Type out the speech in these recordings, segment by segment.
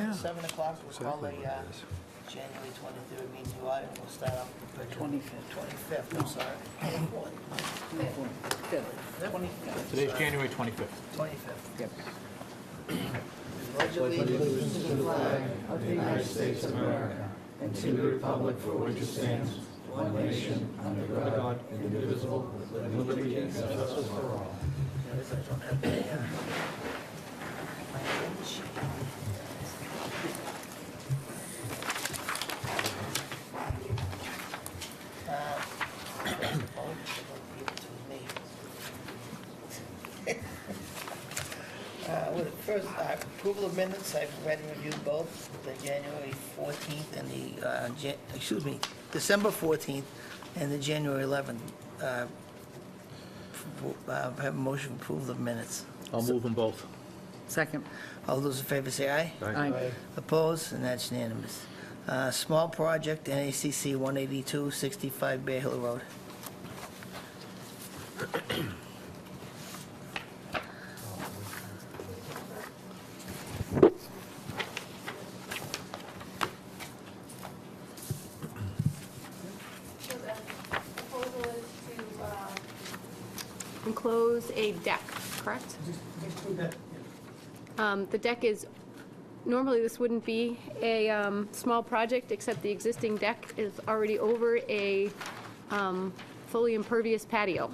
7 o'clock, we'll call the January 23rd meeting to order. We'll start off with the 25th, I'm sorry. 25th. Today's January 25th. 25th. Yep. Pledge allegiance to the flag of the United States of America and to the republic for which it stands, one nation, under God, indivisible, with liberty and justice for all. First, approval of minutes. I've read and reviewed both the January 14th and the, December 14th and the January 11th. Have a motion for approval of minutes. I'll move them both. Second. All those in favor say aye. Aye. Opposed, and that's unanimous. Small project, NACC 182, 65 Bear Hill Road. So the proposal is to enclose a deck, correct? The deck is, normally this wouldn't be a small project, except the existing deck is already over a fully impervious patio.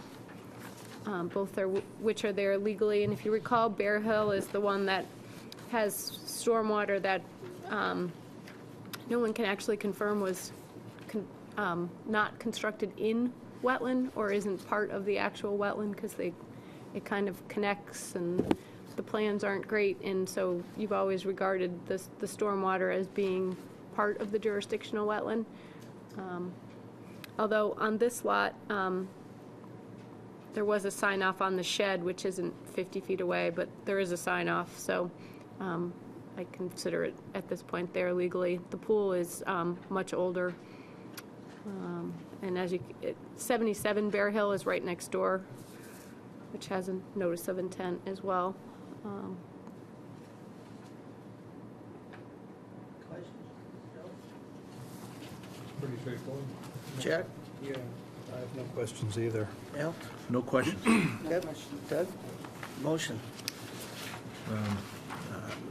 Both are, which are there legally, and if you recall, Bear Hill is the one that has stormwater that no one can actually confirm was not constructed in wetland or isn't part of the actual wetland, because it kind of connects and the plans aren't great, and so you've always regarded the stormwater as being part of the jurisdictional wetland. Although on this lot, there was a sign off on the shed, which isn't 50 feet away, but there is a sign off, so I consider it at this point there legally. The pool is much older, and as 77 Bear Hill is right next door, which has a notice of intent as well. Questions? Pretty straightforward. Jack? Yeah, I have no questions either. Al? No questions. Doug? Motion.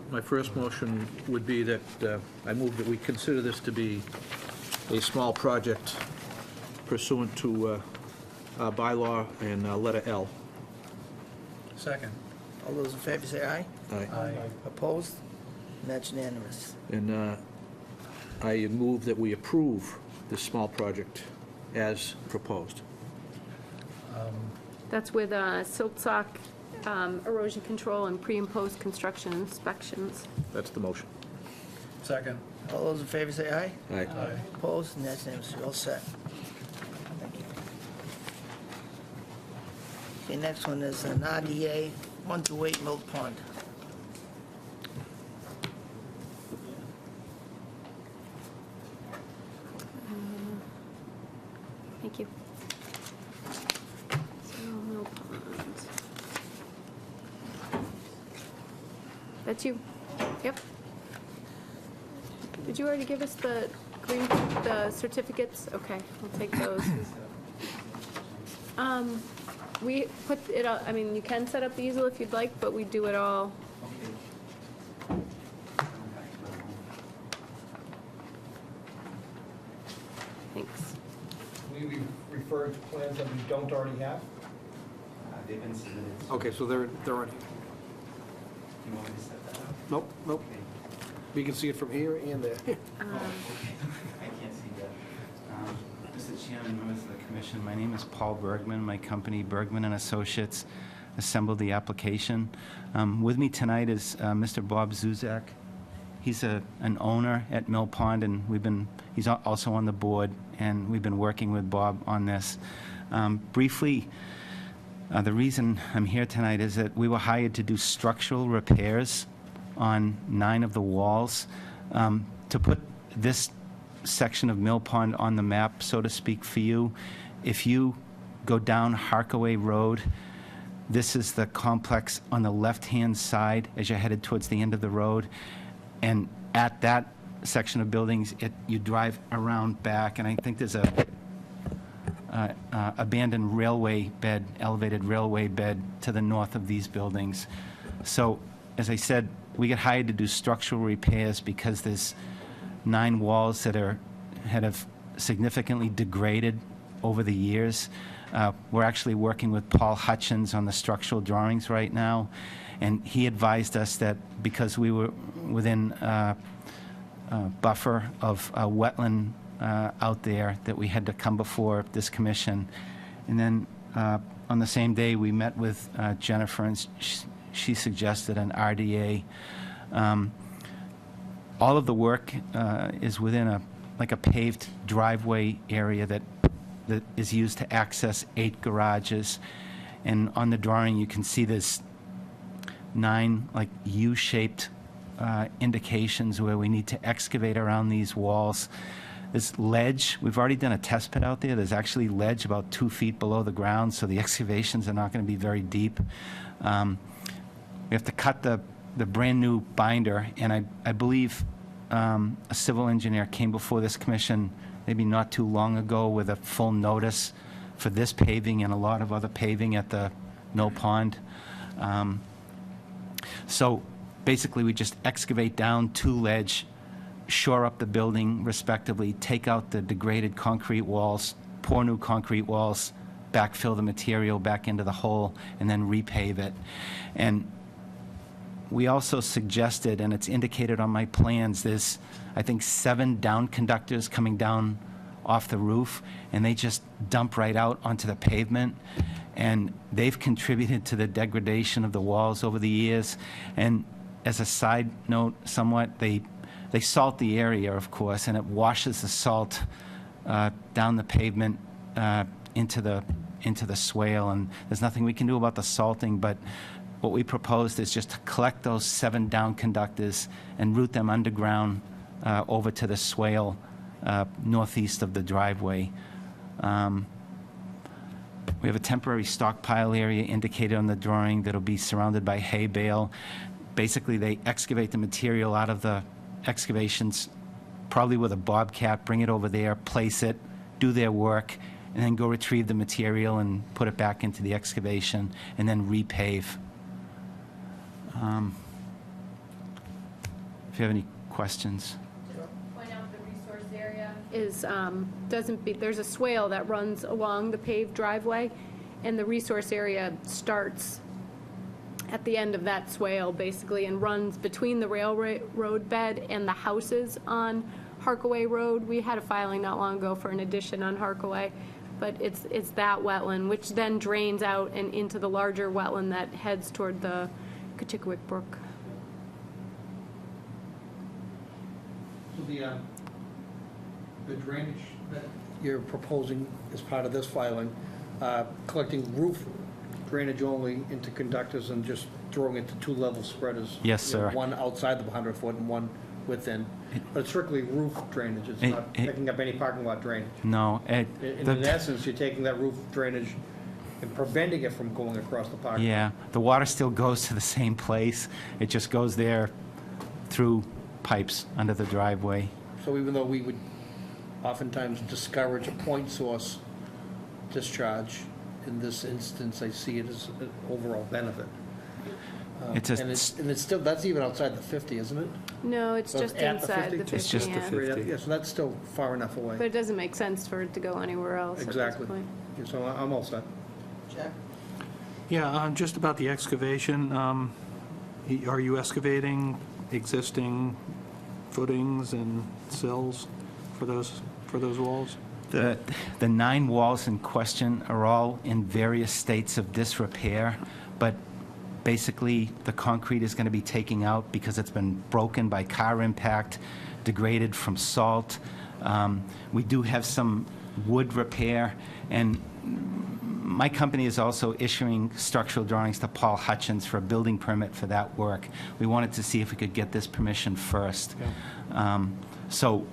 My first motion would be that I move that we consider this to be a small project pursuant to our bylaw and letter L. Second. All those in favor say aye. Aye. Opposed? And that's unanimous. And I move that we approve this small project as proposed. That's with silt sock, erosion control, and pre and post construction inspections. That's the motion. Second. All those in favor say aye. Aye. Opposed? And that's unanimous. You're all set. Thank you. Okay, next one is an RDA 128 Mill Pond. Thank you. So, Mill Pond. That's you? Yep. Did you already give us the the certificates? Okay, we'll take those. We put it all, I mean, you can set up the easel if you'd like, but we do it all. Thanks. Will you be referring to plans that we don't already have? They've been submitted. Okay, so they're already, You want me to set that up? nope. Okay. We can see it from here and there. I can't see that. Mr. Chairman, members of the commission, my name is Paul Bergman. My company, Bergman and Associates, assembled the application. With me tonight is Mr. Bob Zuzak. He's an owner at Mill Pond, and he's also on the board, and we've been working with Bob on this. Briefly, the reason I'm here tonight is that we were hired to do structural repairs on 9 of the walls. To put this section of Mill Pond on the map, so to speak, for you, if you go down Harkaway Road, this is the complex on the left-hand side as you're headed towards the end of the road. And at that section of buildings, you drive around back, and I think there's a abandoned railway bed, elevated railway bed to the north of these buildings. So, as I said, we get hired to do structural repairs because there's 9 walls that have significantly degraded over the years. We're actually working with Paul Hutchins on the structural drawings right now, and he advised us that because we were within buffer of wetland out there, that we had to come before this commission. And then on the same day, we met with Jennifer, and she suggested an RDA. All of the work is within a paved driveway area that is used to access 8 garages. And on the drawing, you can see there's 9 U-shaped indications where we need to excavate around these walls. There's ledge. We've already done a test pit out there. There's actually ledge about 2 feet below the ground, so the excavations are not going to be very deep. We have to cut the brand-new binder, and I believe a civil engineer came before this commission maybe not too long ago with a full notice for this paving and a lot of other paving at the Mill Pond. So basically, we just excavate down 2 ledge, shore up the building respectively, take out the degraded concrete walls, pour new concrete walls, backfill the material back into the hole, and then repave it. And we also suggested, and it's indicated on my plans, there's, I think, 7 down conductors coming down off the roof, and they just dump right out onto the pavement. And they've contributed to the degradation of the walls over the years. And as a side note, somewhat, they salt the area, of course, and it washes the salt down the pavement into the swale. And there's nothing we can do about the salting, but what we proposed is just to collect those 7 down conductors and route them underground over to the swale northeast of the driveway. We have a temporary stockpile area indicated on the drawing that'll be surrounded by hay bale. Basically, they excavate the material out of the excavations, probably with a bobcat, bring it over there, place it, do their work, and then go retrieve the material and put it back into the excavation, and then repave. If you have any questions. Point out the resource area is, there's a swale that runs along the paved driveway, and the resource area starts at the end of that swale, basically, and runs between the railroad bed and the houses on Harkaway Road. We had a filing not long ago for an addition on Harkaway, but it's that wetland, which then drains out and into the larger wetland that heads toward the Kachikwick Brook. So the drainage that you're proposing as part of this filing, collecting roof drainage only into conductors and just throwing it to 2-level spreaders? Yes, sir. One outside the 100-foot and one within. But it's strictly roof drainage. It's not picking up any parking lot drainage. No. In essence, you're taking that roof drainage and preventing it from going across the parking lot. Yeah, the water still goes to the same place. It just goes there through pipes under the driveway. So even though we would oftentimes discourage a point source discharge, in this instance, I see it as an overall benefit. It's a- And it's still, that's even outside the 50, isn't it? No, it's So just it's at the inside the 50? 50, It's just the yeah. 50. Yeah, so that's still far enough away. But it doesn't make sense for it to go anywhere else at this Exactly. point. So I'm all set. Jack? Yeah, just about the excavation, are you excavating existing footings and sills for those walls? The 9 walls in question are all in various states of disrepair, but basically the concrete is going to be taken out because it's been broken by car impact, degraded from salt. We do have some wood repair, and my company is also issuing structural drawings to Paul Hutchins for a building permit for that work. We wanted to see if we could get this permission first. So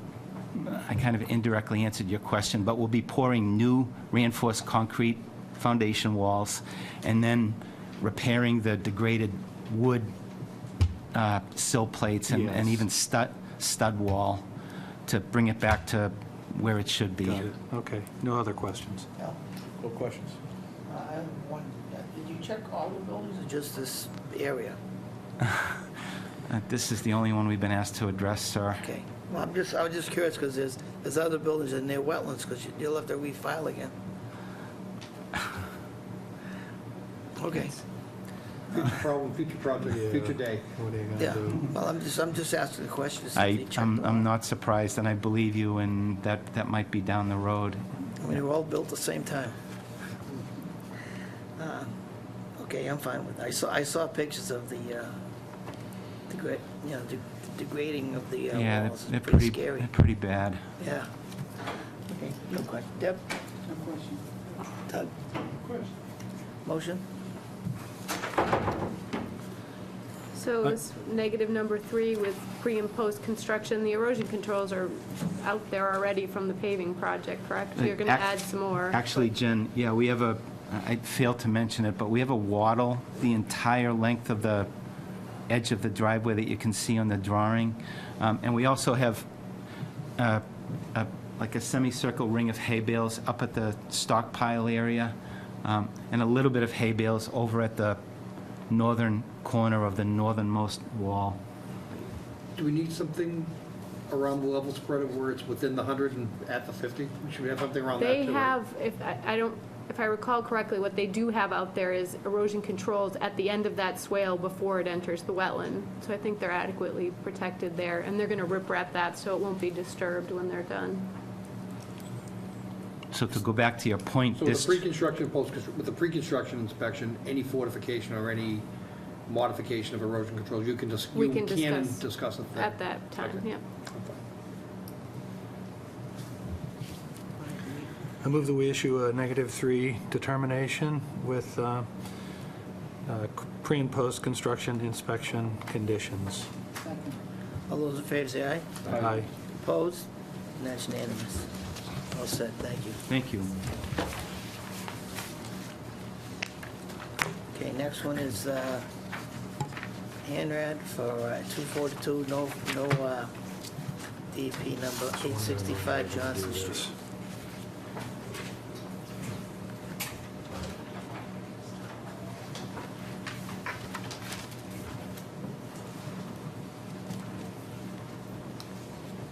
I kind of indirectly answered your question, but we'll be pouring new reinforced concrete foundation walls and then repairing the degraded wood sill plates and Yes. even stud wall to bring it back to where it should be. Got it. Okay, no other questions. No. No questions? I have one. Did you check all the buildings or just this area? This is the only one we've been asked to address, sir. Okay. Well, I was just curious, because there's other buildings in near wetlands, because you'll have to refile again. Okay. Future problem, future project, Yeah. future day. What are you Yeah, gonna do? well, I'm just asking the question to see if you checked them all. I'm not surprised, and I believe you, and that might be down the road. I mean, they were all built at the same time. Okay, I'm fine with it. I saw pictures of the degrading of the Yeah, walls. they're Pretty pretty, scary. they're pretty bad. Yeah. Okay, no question. Deb? No question. Doug? Motion? So this negative number 3 with pre and post construction, the erosion controls are out there already from the paving project, correct? So you're going to add some more. Actually, Jen, yeah, we have I failed to mention it, but we have a wattle the entire length of the edge of the driveway that you can see on the drawing. And we also have like a semicircle ring of hay bales up at the stockpile area, and a little bit of hay bales over at the northern corner of the northernmost wall. Do we need something around the level spread of where it's within the 100 and at the 50? Should we have something around that too? They have, if I recall correctly, what they do have out there is erosion controls at the end of that swale before it enters the wetland. So I think they're adequately protected there, and they're going to rip-wrap that so it won't be disturbed when they're done. So to go back to your point, So with this, the pre-construction, with the pre-construction inspection, any fortification or any modification of erosion controls, you can We can discuss it then? At that time, Okay. yeah. I move that we issue a -3 determination with pre- and post-construction inspection conditions. Second. All those in favor say aye. Aye. Opposed? And that's unanimous. All set, thank you. thank you. Okay, next one is Hanrad for 242, no DP number 865 Johnson Street.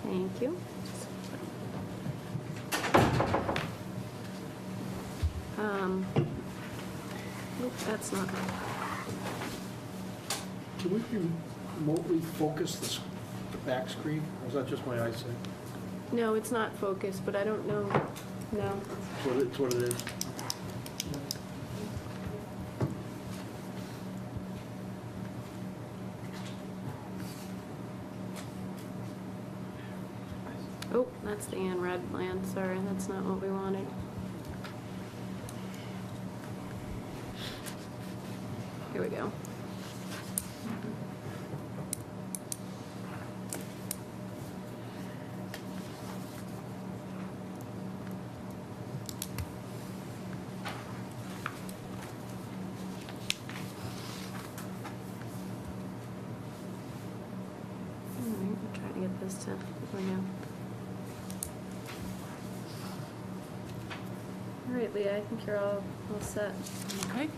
Thank you. Nope, that's not, Can we remotely focus the back screen, or is that just my eyesight? no, it's not focused, but I don't know, no. It's what it is. Oh, that's the Anrad plan, sorry, that's not what we wanted. Here we go. All right, I'm trying to get this to, here we go. All right, Leah, I think you're all set. Okay.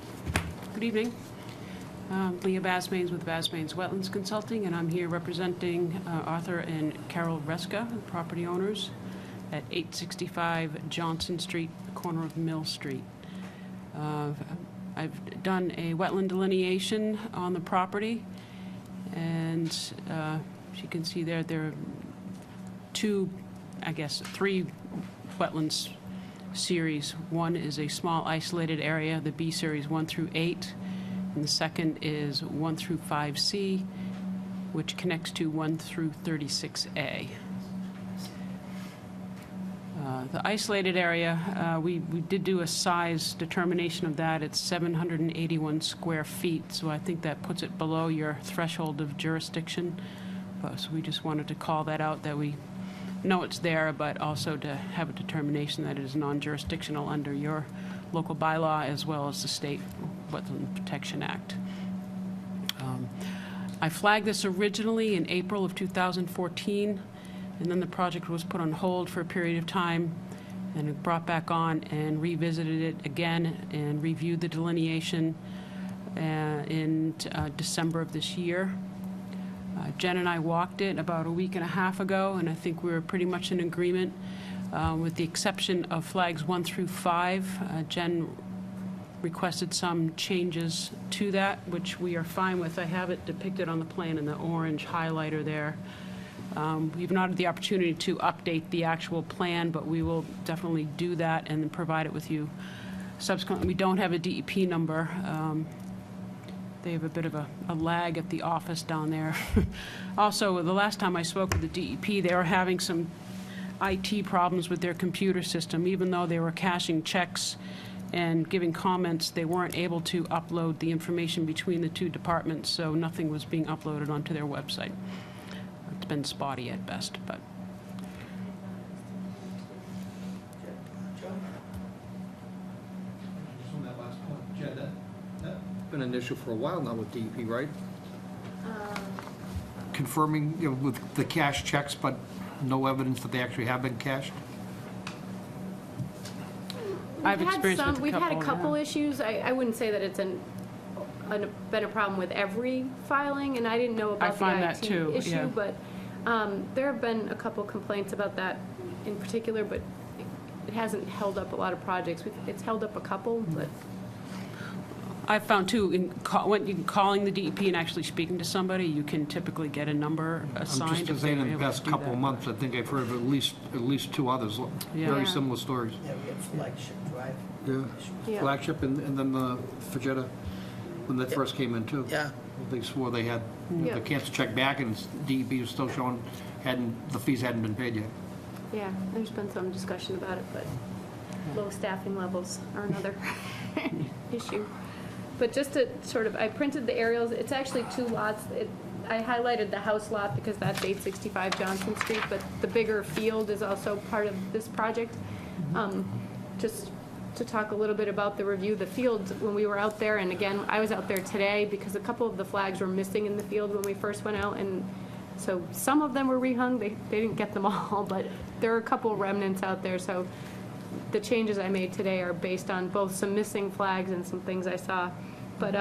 Good evening. Leah Basmains with Basmains Wetlands Consulting, and I'm here representing Arthur and Carol Reska, the property owners, at 865 Johnson Street, corner of Mill Street. I've done a wetland delineation on the property, and as you can see there are three wetlands series. One is a small isolated area, the B series 1 through 8, and the second is 1 through 5C, which connects to 1 through 36A. The isolated area, we did do a size determination of that. It's 781 square feet, so I think that puts it below your threshold of jurisdiction. So we just wanted to call that out, that we know it's there, but also to have a determination that it is non-jurisdictional under your local bylaw as well as the State Wetland Protection Act. I flagged this originally in April of 2014, and then the project was put on hold for a period of time, and it brought back on and revisited it again and reviewed the delineation in December of this year. Jen and I walked it about a week and a half ago, and I think we were pretty much in agreement, with the exception of flags 1 through 5. Jen requested some changes to that, which we are fine with. I have it depicted on the plan in the orange highlighter there. We've not had the opportunity to update the actual plan, but we will definitely do that and then provide it with you subsequently. We don't have a DEP number. They have a bit of a lag at the office down there. Also, the last time I spoke with the DEP, they were having some IT problems with their computer system. Even though they were cashing checks and giving comments, they weren't able to upload the information between the two departments, so nothing was being uploaded onto their website. It's been spotty at best, but Joe? Just on that last point, Jen, that's Been an issue for a while now with DEP, right? Confirming, with the cash checks, but no evidence that they actually have been cashed? I've experienced with a We've had a couple, couple yeah. issues. I wouldn't say that it's been a problem with every filing, and I didn't know about the find that IT too, yeah. issue, but there have been a couple complaints about that in particular, but it hasn't held up a lot of projects. It's held up a couple, but I've found too, when you calling the DEP and actually speaking to somebody, you can typically get a number assigned. I'm just if saying, they in were the able past to do couple of that. months, I think I've heard of at least 2 others, Yeah. very Yeah. similar stories. Yeah, we have Flagship Drive. Yeah, Yeah. Flagship and then the Fajetta, when that first came in too. Yeah. They swore they had Yeah. the cancer check back, and DEP was still showing, the fees hadn't been paid yet. yeah, there's been some discussion about it, but low staffing levels are another issue. But just to sort of, I printed the aerials. It's actually 2 lots. I highlighted the house lot because that's 865 Johnson Street, but the bigger field is also part of this project. Just to talk a little bit about the review, the field, when we were out there, and again, I was out there today because a couple of the flags were missing in the field when we first went out, and so some of them were rehung. They didn't get them all, but there are a couple remnants out there, so the changes I made today are based on both some missing flags and some things I saw. But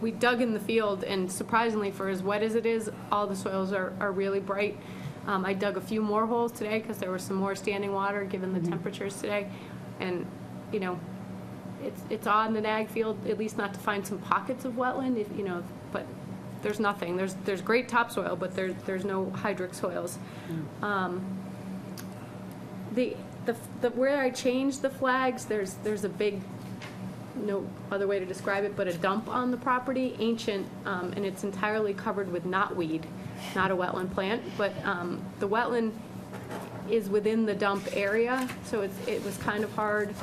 we dug in the field, and surprisingly, for as wet as it is, all the soils are really bright. I dug a few more holes today because there was some more standing water given the temperatures today. And, you know, it's odd in an ag field, at least not to find some pockets of wetland, if, you know, but there's nothing. There's great topsoil, but there's no hydric soils. Where I changed the flags, there's a big, no other way to describe it, but a dump on the property, ancient, and it's entirely covered with knotweed, not a wetland plant, but the wetland is within the dump area, so it was kind of hard,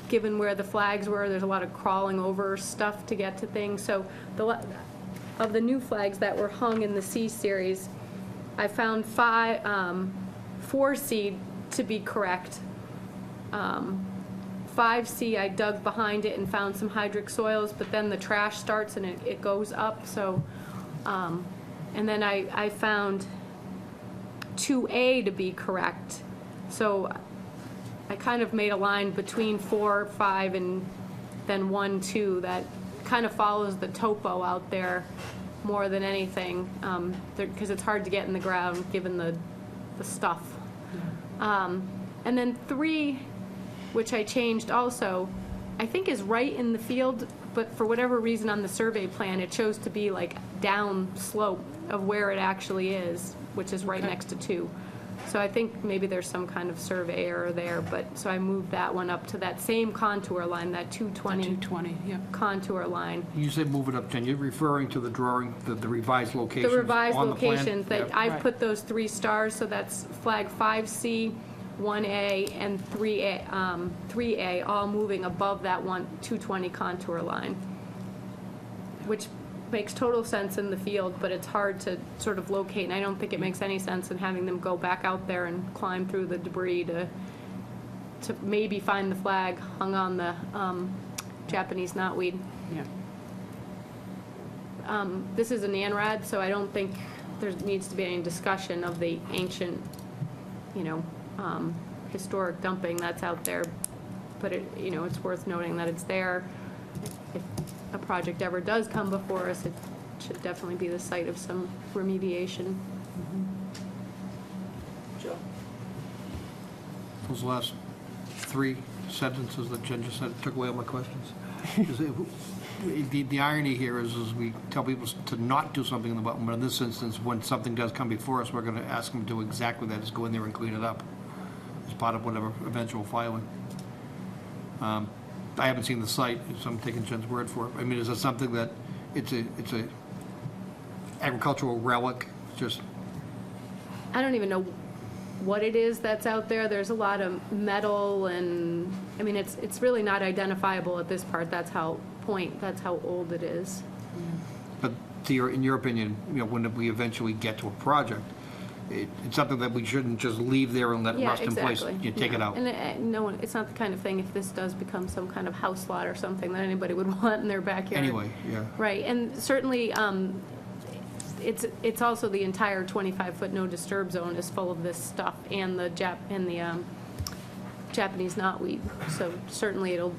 given where the flags were. There's a lot of crawling over stuff to get to things. So of the new flags that were hung in the C series, I found 4C to be correct. 5C, I dug behind it and found some hydric soils, but then the trash starts and it goes up. So, and then I found 2A to be correct. So I kind of made a line between 4, 5, and then 1, 2 that kind of follows the topo out there more than anything, because it's hard to get in the ground given the stuff. And then 3, which I changed also, I think is right in the field, but for whatever reason on the survey plan, it chose to be like down slope of where it actually is, which is right next to 2. So I think maybe there's some kind of survey error there, but, so I moved that one up to that same contour line, that 220 220, yeah. contour line. You say move it up 10, you're referring to the drawing, the revised locations The revised on the plan? locations, that Yep. I've Right. put those 3 stars, so that's flag 5C, 1A, and 3A, all moving above that 220 contour line, which makes total sense in the field, but it's hard to sort of locate, and I don't think it makes any sense in having them go back out there and climb through the debris to maybe find the flag hung on the Japanese knotweed. Yeah. this is an ANRAD, so I don't think there needs to be any discussion of the ancient, historic dumping that's out there. But it's worth noting that it's there. If a project ever does come before us, it should definitely be the site of some remediation. Joe? Those last 3 sentences that Jen just said took away all my questions. The irony here is we tell people to not do something in the wetland, but in this instance, when something does come before us, we're going to ask them to do exactly that, is go in there and clean it up as part of whatever eventual filing. I haven't seen the site, so I'm taking Jen's word for it. I mean, is it something that it's a agricultural relic, just? I don't even know what it is that's out there. There's a lot of metal and, I mean, it's really not identifiable at this part. That's how old it is. But in your opinion, when we eventually get to a project, it's something that we shouldn't just leave there and let it rust in place. You take it out. And no one, it's not the kind of thing, if this does become some kind of house lot or something, that anybody would want in their backyard. Anyway, yeah. Right, and certainly, it's also the entire 25-foot no disturb zone is full of this stuff, and the Japanese knotweed. So certainly it'll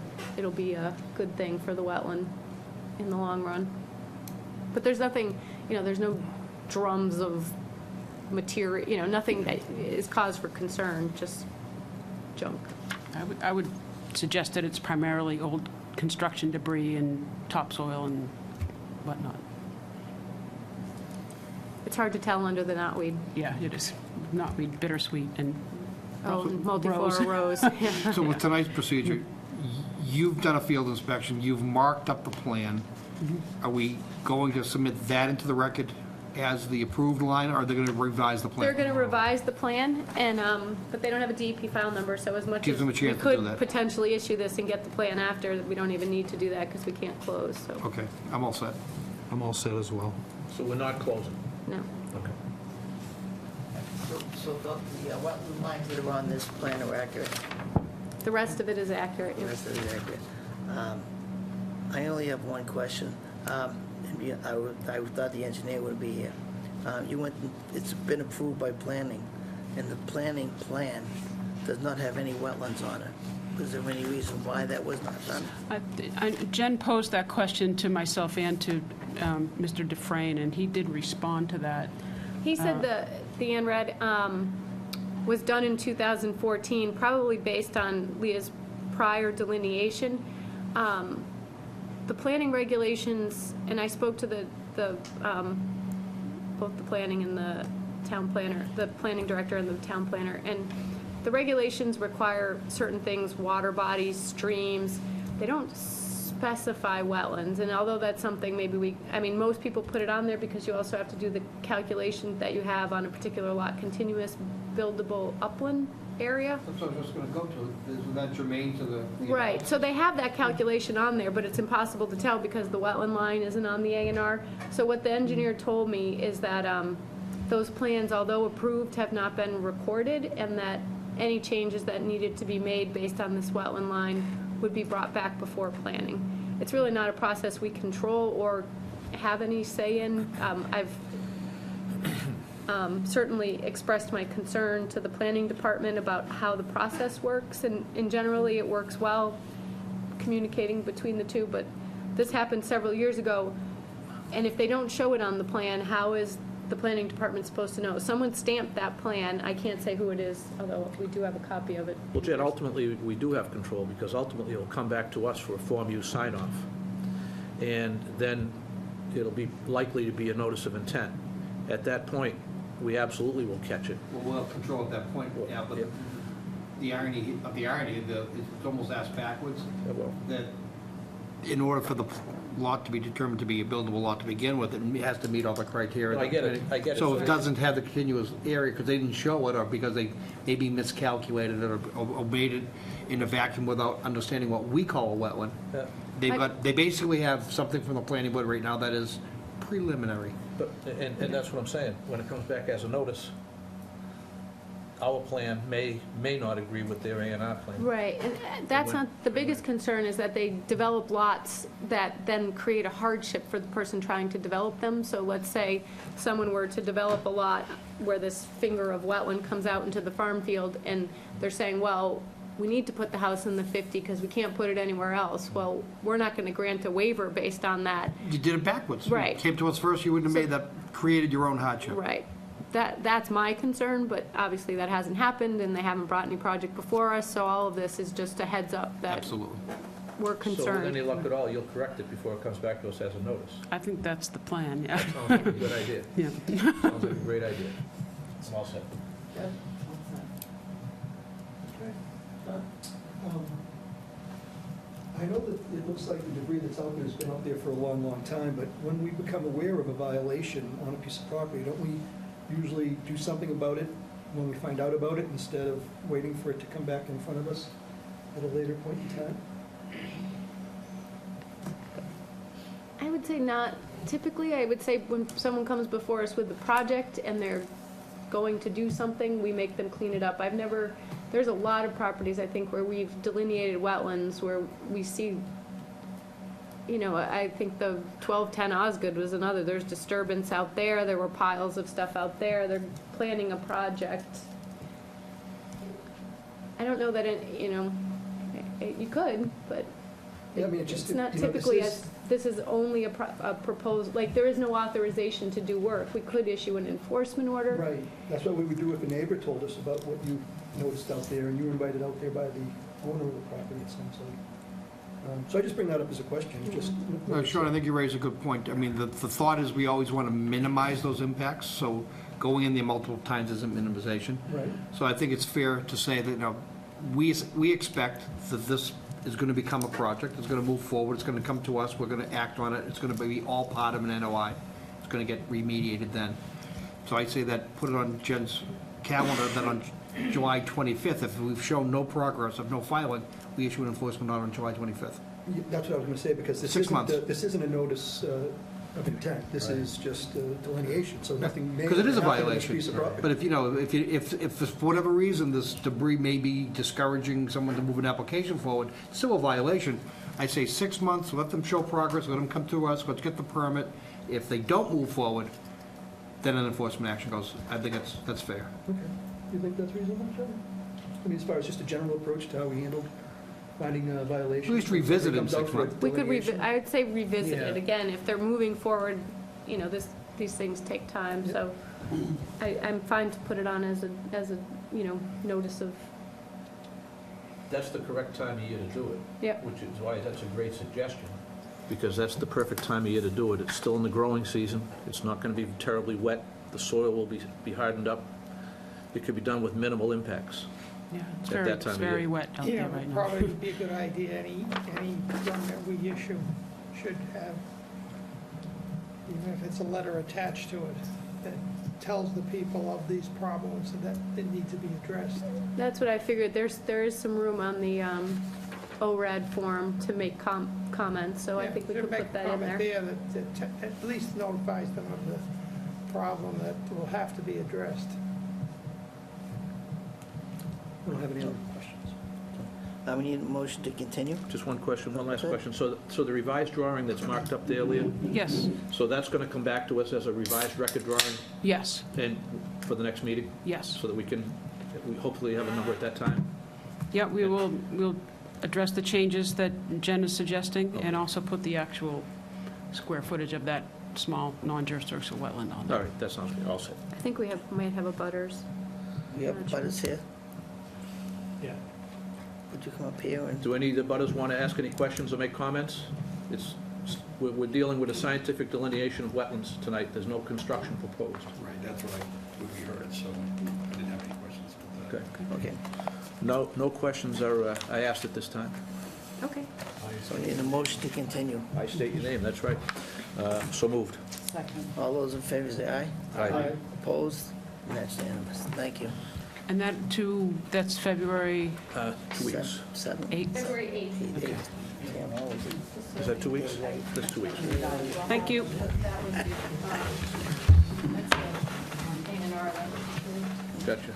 be a good thing for the wetland in the long run. But there's nothing, there's no drums of material, nothing that is cause for concern, just junk. I would suggest that it's primarily old construction debris and topsoil and whatnot. It's hard to tell under the knotweed. Yeah, it is knotweed, bittersweet, and Multiflora rose. Yeah. So with tonight's procedure, you've done a field inspection, you've marked up the plan. Are we going to submit that into the record as the approved line, or are they going to revise the plan? They're going to revise the plan, and but they don't have a DEP file number, so as much Gives as them a we chance to do could that. potentially issue this and get the plan after, we don't even need to do that because we can't close, so, Okay, I'm all set. I'm all set as well. So we're not closing? no. Okay. So the wetland lines that are on this plan are accurate? The rest of it is accurate, The yes. rest of it is accurate. I only have one question. I thought the engineer would be here. It's been approved by planning, and the planning plan does not have any wetlands on it. Is there any reason why that was not done? Jen posed that question to myself and to Mr. Dufresne, and he did respond to that. He said the ANRAD was done in 2014, probably based on Leah's prior delineation. The planning regulations, and I spoke to both the planning and the town planner, the planning director and the town planner, and the regulations require certain things, water bodies, streams. They don't specify wetlands, and although that's something maybe most people put it on there because you also have to do the calculation that you have on a particular lot, continuous buildable upland area. That's what I was just going to go to. Isn't that germane to the Right, so they have that calculation on there, but it's impossible to tell because the wetland line isn't on the A&R. So what the engineer told me is that those plans, although approved, have not been recorded, and that any changes that needed to be made based on this wetland line would be brought back before planning. It's really not a process we control or have any say in. I've certainly expressed my concern to the planning department about how the process works, and generally it works well communicating between the two, but this happened several years ago, and if they don't show it on the plan, how is the planning department supposed to know? Someone stamped that plan, I can't say who it is, although we do have a copy of it. Well, Jen, ultimately, we do have control, because ultimately it'll come back to us for a Form U sign-off. And then it'll be likely to be a notice of intent. At that point, we absolutely will catch it. Well, we'll have control at that point, yeah, but the irony of the irony, it's almost asked backwards, that in order for the lot to be determined to be a buildable lot to begin with, it has to meet all the criteria. No, I get it. So if it doesn't have the continuous area because they didn't show it, or because they maybe miscalculated it, or made it in a vacuum without understanding what we call a wetland, Yeah. they basically have something from the planning board right now that is preliminary. But, and that's what I'm saying, when it comes back as a notice, our plan may not agree with their A&R plan. Right, and that's not, the biggest concern is that they develop lots that then create a hardship for the person trying to develop them. So let's say someone were to develop a lot where this finger of wetland comes out into the farm field, and they're saying, well, we need to put the house in the 50 because we can't put it anywhere else. Well, we're not going to grant a waiver based on that. You did it backwards. Right. You came to us first, you wouldn't have made that, created your own hardship. Right. That's my concern, but obviously that hasn't happened, and they haven't brought any project before us, so all of this is just a heads up that Absolutely. we're So with concerned. any luck at all, you'll correct it before it comes back to us as a notice. I think that's the plan, yeah. Sounds like a good idea. Yeah. Sounds like a great idea. I'm all set. I know that it looks like the debris that's out there has been out there for a long, long time, but when we become aware of a violation on a piece of property, don't we usually do something about it when we find out about it instead of waiting for it to come back in front of us at a later point in time? I would say not typically. I would say when someone comes before us with a project and they're going to do something, we make them clean it up. There's a lot of properties, I think, where we've delineated wetlands, where we see, I think the 1210 Osgood was another. There's disturbance out there. There were piles of stuff out there. They're planning a project. I don't know that you could, but Yeah, I mean, it just, it's not you know, typically, this is only a proposed, like, there is no authorization to do work. We could issue an enforcement order. Right, that's what we would do if a neighbor told us about what you noticed out there, and you were invited out there by the owner of the property, it sounds like. So I just bring that up as a question, just. No, Sean, I think you raise a good point. I mean, the thought is we always want to minimize those impacts, so going in there multiple times isn't minimization. Right, So I think it's fair to say that, we expect that this is going to become a project, it's going to move forward, it's going to come to us, we're going to act on it, it's going to be all part of an NOI, it's going to get remediated then. So I say that, put it on Jen's calendar, that on July 25th, if we've shown no progress of no filing, we issue an enforcement order on July 25th. that's what I was gonna say, because this 6 isn't, months. this isn't a notice of intent, this is just delineation, so nothing may. Because it is a happen on this violation. piece of property. But if for whatever reason this debris may be discouraging someone to move an application forward, it's still a violation. I say 6 months, let them show progress, let them come to us, let's get the permit. If they don't move forward, then an enforcement action goes. I think that's fair. Okay, you think that's reasonable, John? I mean, as far as just a general approach to how we handled finding violations. At least revisit it in Comes out 6 for months. We could, delineation. I would say revisit it Yeah. again. If they're moving forward, these things take time, Yeah. so I'm fine to put it on as a, notice of, That's the correct time of year to do it. Yep. Which is why that's a great suggestion, because that's the perfect time of year to do it. It's still in the growing season, it's not going to be terribly wet, the soil will be hardened up. It could be done with minimal impacts. Yeah, it's At that time it's of year. very wet out Yeah, there it right now. probably would be a good idea, any permit we issue should have, even if it's a letter attached to it, that tells the people of these problems and that they need to be addressed. that's what I figured. There is some room on the ORAD form to make comments, so I Yeah, think we should could make put that a in comment there. that at least notifies them of the problem that will have to be addressed. We don't have any other questions. We need a motion to continue. Just one question, one last Okay. question. So the revised drawing that's marked up there, Leah, Yes, so that's going to come back to us as a revised record drawing yes, and for the next meeting, yes. so that we hopefully have a number at that time? Yeah, we'll address the changes that Jen is suggesting and also put the actual square footage of that small non-jurisdictional wetland on All there. right, that sounds good, all set. I think we might have a butters. We have butters here. Yeah. Would you come up here and, Do any of the butters want to ask any questions or make comments? We're dealing with a scientific delineation of wetlands tonight. There's no construction proposed. Right, that's what we heard, so I didn't have any questions about that. Okay. okay, No questions are asked at this time. Okay. so we need a motion to continue. I state your name, that's right. So moved. All those in favor say aye. Aye. Opposed? And that's unanimous. Thank you. And that's February 2 weeks. 7. 8th. February 8th. Eight. Can't always- Is that 2 weeks? That's 2 weeks. Thank you. Gotcha.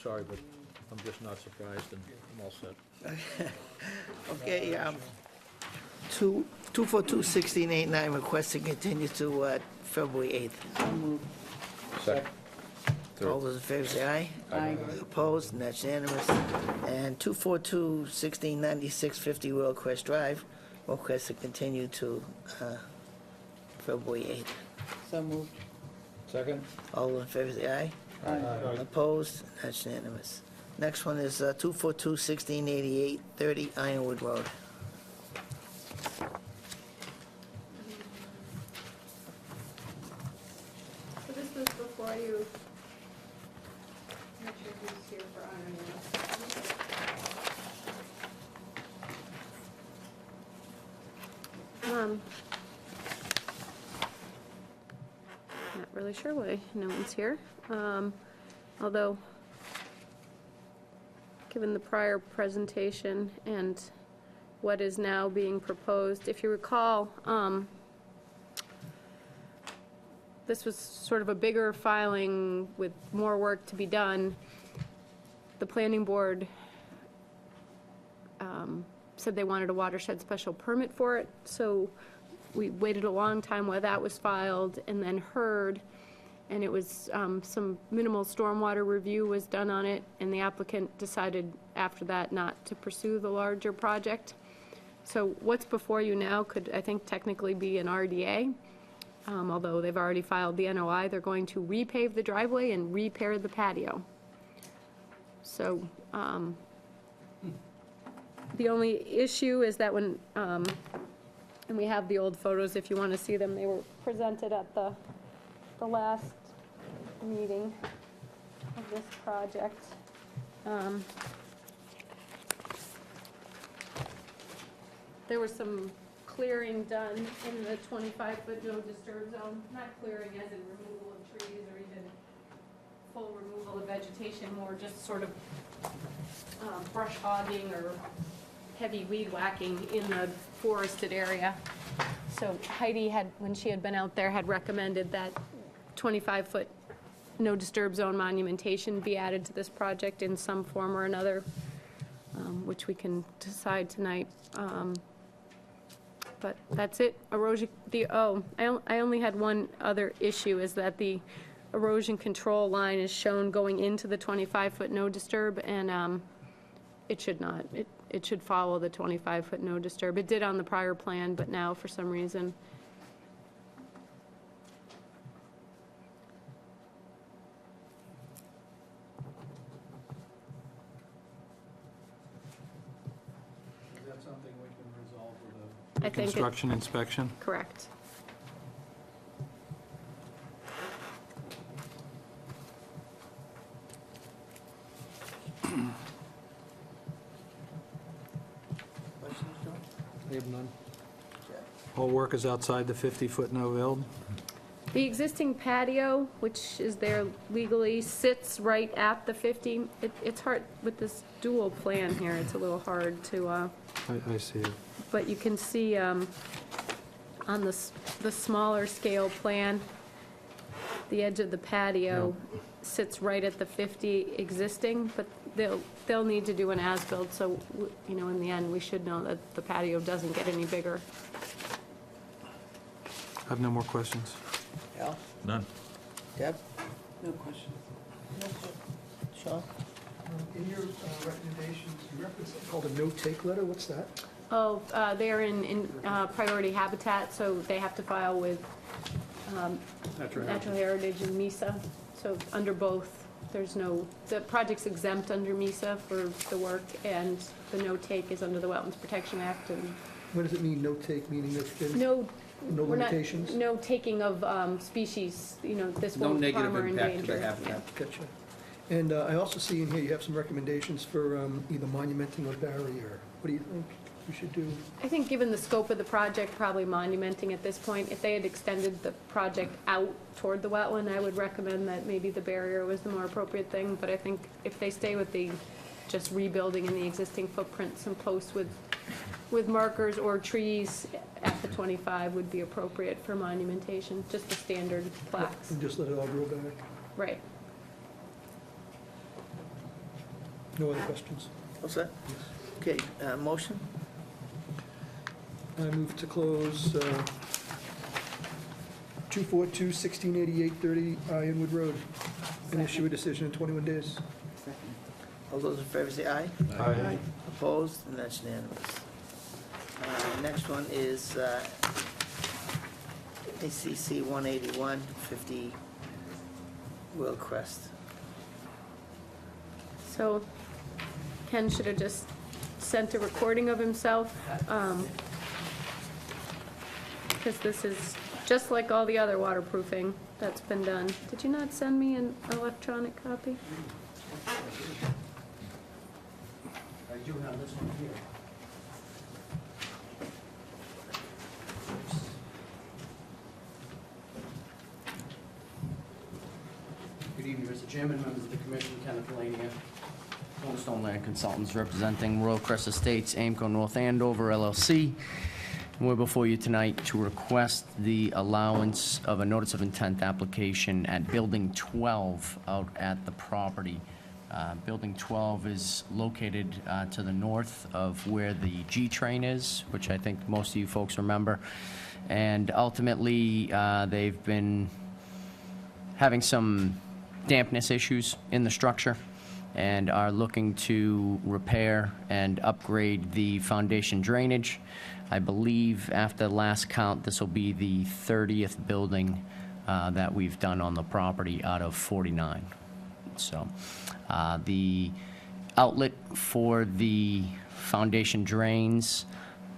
sorry, but I'm just not surprised, and I'm all set. Okay, 242-1689, request to continue to February 8th. Second. All those in favor say aye. Aye. Opposed, and that's unanimous. And 242-1696, 50 Royal Crest Drive, request to continue to February 8th. So moved. Second? All those in favor say aye. Aye. Opposed, that's unanimous. Next one is 242-1688, 30 Ironwood Road. So this was before you, not sure who's here for honoring. Not really sure why no one's here. Although, given the prior presentation and what is now being proposed, if you recall, this was sort of a bigger filing with more work to be done. The planning board said they wanted a watershed special permit for it, so we waited a long time while that was filed and then heard, and it was, some minimal stormwater review was done on it, and the applicant decided after that not to pursue the larger project. So what's before you now could, I think, technically be an RDA. Although they've already filed the NOI, they're going to repave the driveway and repair the patio. So, the only issue is that when, and we have the old photos if you want to see them, they were presented at the last meeting of this project. There was some clearing done in the 25-foot no disturb zone, not clearing as in removal of trees or even full removal of vegetation, more just sort of brush hogging or heavy weed whacking in the forested area. So Heidi had, when she had been out there, had recommended that 25-foot no disturb zone monumentation be added to this project in some form or another, which we can decide tonight. But that's it. Erosion, I only had one other issue, is that the erosion control line is shown going into the 25-foot no disturb, and it should not. It should follow the 25-foot no disturb. It did on the prior plan, but now for some reason. Is that something we can resolve with a... I think it- Construction inspection? Correct. Questions, John? I have none. All work is outside the 50-foot no build? The existing patio, which is there legally, sits right at the 50. It's hard, with this dual plan here, it's a little hard to, I see it. but you can see on the smaller scale plan, the edge of the patio sits right at the 50 existing, but they'll need to do an as-built, so, you know, in the end, we should know that the patio doesn't get any bigger. I have no more questions. Al? None. Deb? No question. Sean? In your recommendations, you reference something called a no-take letter, what's that? Oh, they're in priority habitat, so they have to file with Natural Heritage and MISA. So under both, there's no, the project's exempt under MISA for the work, and the no-take is under the Wetlands Protection Act, and What does it mean, no-take, meaning that there's no, no we're not, limitations? no taking of species, you know, this No won't harm negative or impact to endanger. the habitat. Gotcha. And I also see in here you have some recommendations for either monumenting or barrier. What do you think we should do? I think given the scope of the project, probably monumenting at this point. If they had extended the project out toward the wetland, I would recommend that maybe the barrier was the more appropriate thing. But I think if they stay with the just rebuilding in the existing footprint, some posts with markers or trees at the 25 would be appropriate for monumentation, just the standard plaques. And just let it all grow back? Right. No other questions? What's that? Okay, motion? I move to close 242-1688-30 Inwood Road and issue a decision in 21 days. All those in favor say aye. Aye. Opposed? And that's unanimous. Next one is ACC 181, 50 Willcrest. So Ken should have just sent a recording of himself, because this is just like all the other waterproofing that's been done. Did you not send me an electronic copy? I do have this one here. Good evening, Mr. Chairman, members of the commission, Kenneth Lanier, Cornerstone Land Consultants, representing Royal Crest Estates, Aimco North Andover LLC. And we're before you tonight to request the allowance of a notice of intent application at Building 12 out at the property. Building 12 is located to the north of where the G train is, which I think most of you folks remember. And ultimately, they've been having some dampness issues in the structure and are looking to repair and upgrade the foundation drainage. I believe after last count, this will be the 30th building that we've done on the property out of 49. So the outlet for the foundation drains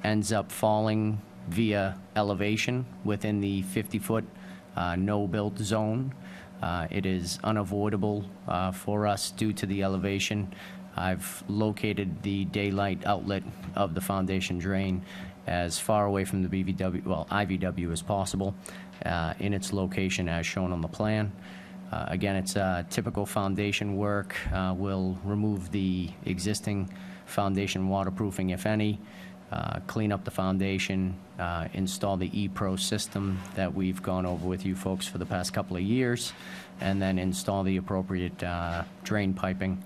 ends up falling via elevation within the 50-foot no-build zone. It is unavoidable for us due to the elevation. I've located the daylight outlet of the foundation drain as far away from the IVW as possible in its location as shown on the plan. Again, it's typical foundation work. We'll remove the existing foundation waterproofing, if any, clean up the foundation, install the ePro system that we've gone over with you folks for the past couple of years, and then install the appropriate drain piping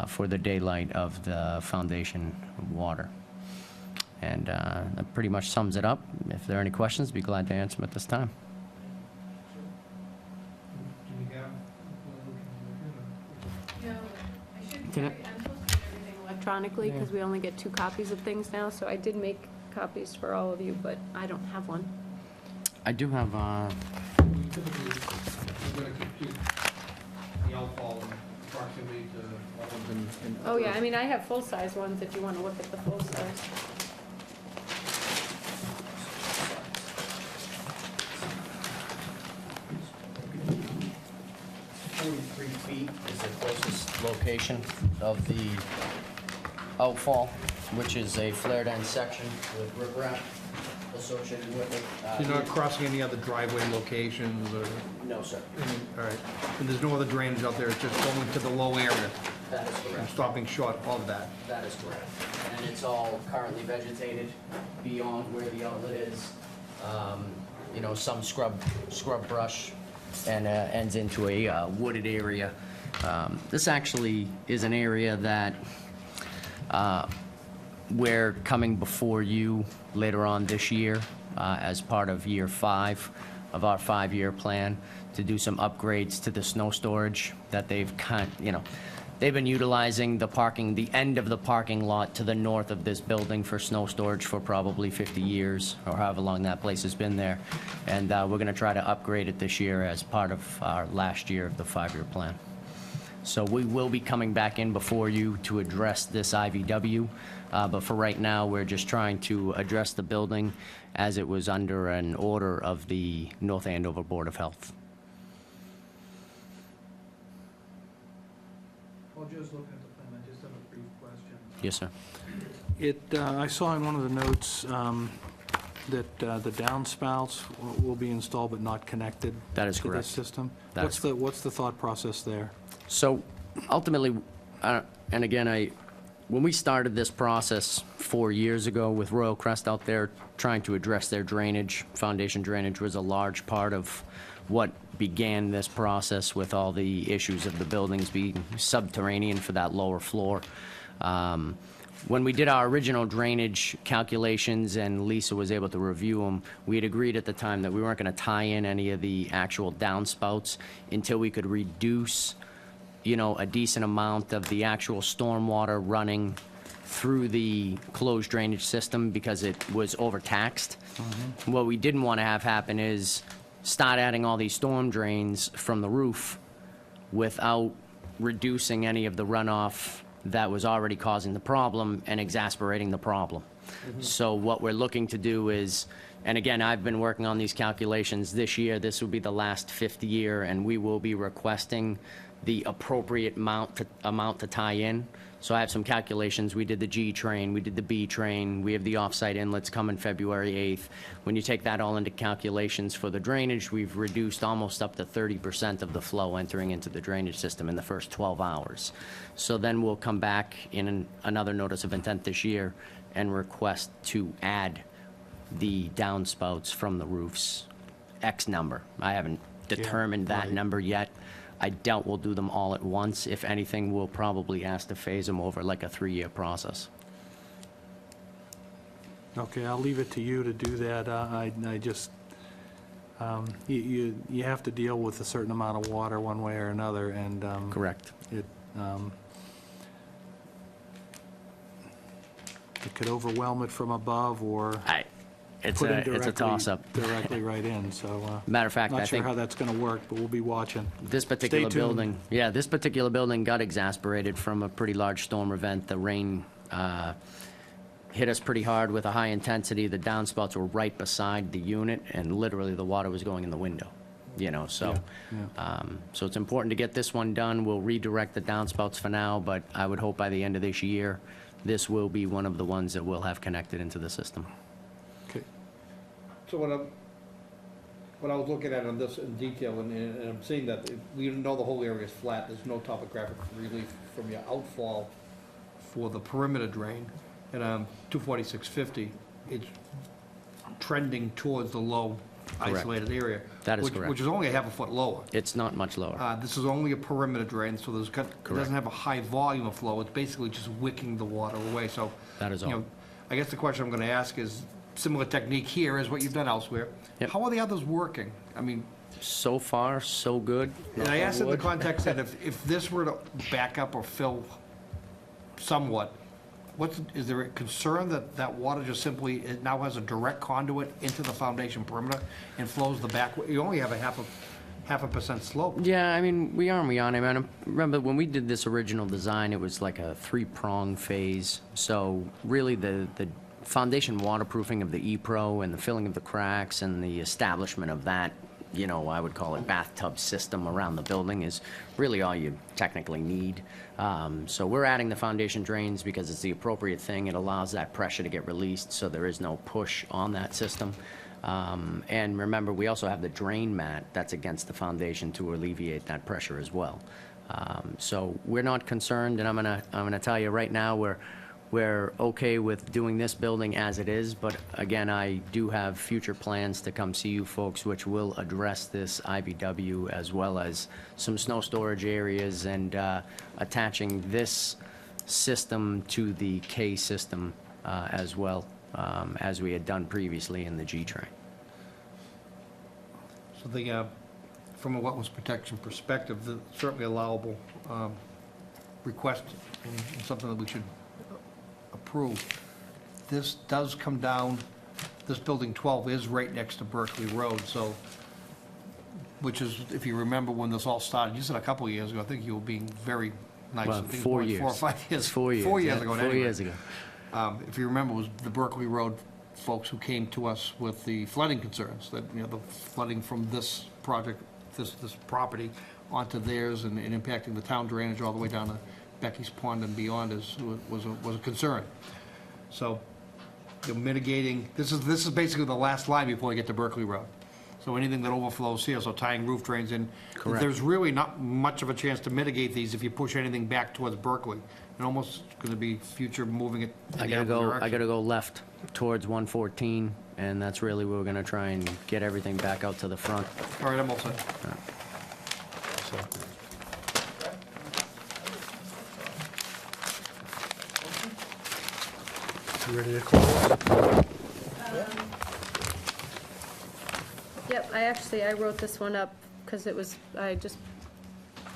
for the daylight of the foundation water. And that pretty much sums it up. If there are any questions, I'd be glad to answer them at this time. No, I should, I'm supposed to get everything electronically, because we only get 2 copies of things now, so I did make copies for all of you, but I don't have one. I do have, We typically, we're going to keep the outfall in proximity to wetlands and. Oh, yeah, I mean, I have full-size ones if you want to look at the full-size. 43 feet is the closest location of the outfall, which is a flared-end section with riprap associated with it. You're not crossing any other driveway locations or, No, sir. all right. And there's no other drainage out there, it's just going to the low area That is and correct. stopping short of that. That is correct. And it's all currently vegetated beyond where the outlet is. You know, some scrub brush, and ends into a wooded area. This actually is an area that we're coming before you later on this year as part of year 5 of our 5-year plan to do some upgrades to the snow storage that they've they've been utilizing the end of the parking lot to the north of this building for snow storage for probably 50 years, or however long that place has been there. And we're going to try to upgrade it this year as part of our last year of the 5-year plan. So we will be coming back in before you to address this IVW, but for right now, we're just trying to address the building as it was under an order of the North Andover Board of Health. While Joe's looking at the plan, I just have a brief question. Yes, sir. I saw in one of the notes that the downspouts will be installed but not connected That is to correct. this system. That is What's the thought process there? So ultimately, and again, when we started this process 4 years ago with Royal Crest out there trying to address their drainage, foundation drainage was a large part of what began this process with all the issues of the buildings being subterranean for that lower floor. When we did our original drainage calculations and Lisa was able to review them, we had agreed at the time that we weren't going to tie in any of the actual downspouts until we could reduce, you know, a decent amount of the actual stormwater running through the closed drainage system because it was overtaxed. What we didn't want to have happen is start adding all these storm drains from the roof without reducing any of the runoff that was already causing the problem and exasperating the problem. So what we're looking to do is, and again, I've been working on these calculations this year, this will be the last fifth year, and we will be requesting the appropriate amount to tie in. So I have some calculations. We did the G train, we did the B train, we have the off-site inlets coming February 8th. When you take that all into calculations for the drainage, we've reduced almost up to 30% of the flow entering into the drainage system in the first 12 hours. So then we'll come back in another notice of intent this year and request to add the downspouts from the roofs, X number. I haven't determined that right. number yet. I doubt we'll do them all at once. If anything, we'll probably ask to phase them over like a 3-year process. Okay, I'll leave it to you to do that. I just, you have to deal with a certain amount of water one way or another, and Correct. it could overwhelm it from above or It's put it a directly, toss-up. directly right in, so, Matter of fact, I not sure think how that's gonna work, but we'll be watching. this particular Stay tuned. building, yeah, this particular building got exasperated from a pretty large storm event. The rain hit us pretty hard with a high intensity. The downspouts were right beside the unit, and literally the water was going in the window, you know, so. So it's important to get this one done. We'll redirect the downspouts for now, but I would hope by the end of this year, this will be one of the ones that we'll have connected into the system. Okay. So what I was looking at on this in detail, and I'm seeing that we know the whole area is flat, there's no topographic relief from your outfall for the perimeter drain. And 24650, it's trending towards the low Correct. isolated area. That is which- correct. Which is only a half a foot lower. It's not much lower. This is only a perimeter drain, so it Correct. doesn't have a high volume of flow. It's basically just wicking the water away, so. That is you know, all. I guess the question I'm gonna ask is, similar technique here as what you've done elsewhere. Yep. How are the others working? I mean, So far, so good. and I asked in the Wood. context that if this were to back up or fill somewhat, is there a concern that that water just simply, it now has a direct conduit into the foundation perimeter and flows the back? You only have a half a percent slope. Yeah, I mean, we are and we aren't. I mean, remember, when we did this original design, it was like a 3-prong phase. So really, the foundation waterproofing of the E-Pro and the filling of the cracks and the establishment of that, you know, I would call it bathtub system around the building is really all you technically need. So we're adding the foundation drains because it's the appropriate thing. It allows that pressure to get released, so there is no push on that system. And remember, we also have the drain mat that's against the foundation to alleviate that pressure as well. So we're not concerned, and I'm gonna tell you right now, we're okay with doing this building as it is, but again, I do have future plans to come see you folks, which will address this IBW as well as some snow storage areas and attaching this system to the K system as well, as we had done previously in the G train. So from a wetlands protection perspective, certainly allowable request and something that we should approve. This does come down, this building 12 is right next to Berkeley Road, so, which is, if you remember when this all started, you said a couple of years ago, I think you were being very nice. Well, I think it was 4 like years. 4 or 5 years. 4 years. 4 years yeah, ago. 4 anyway. years ago. If you remember, it was the Berkeley Road folks who came to us with the flooding concerns, that, you know, the flooding from this project, this property onto theirs and impacting the town drainage all the way down to Becky's Pond and beyond was a concern. So, you're mitigating, this is basically the last line before you get to Berkeley Road. So anything that overflows here, so tying roof drains in. Correct. There's really not much of a chance to mitigate these if you push anything back towards Berkeley. and almost gonna be future moving it in I the gotta other go, direction. I gotta go left towards 114, and that's really where we're gonna try and get everything back out to the front. All right, I'm all set. You ready to close? Yep, I wrote this one up because I just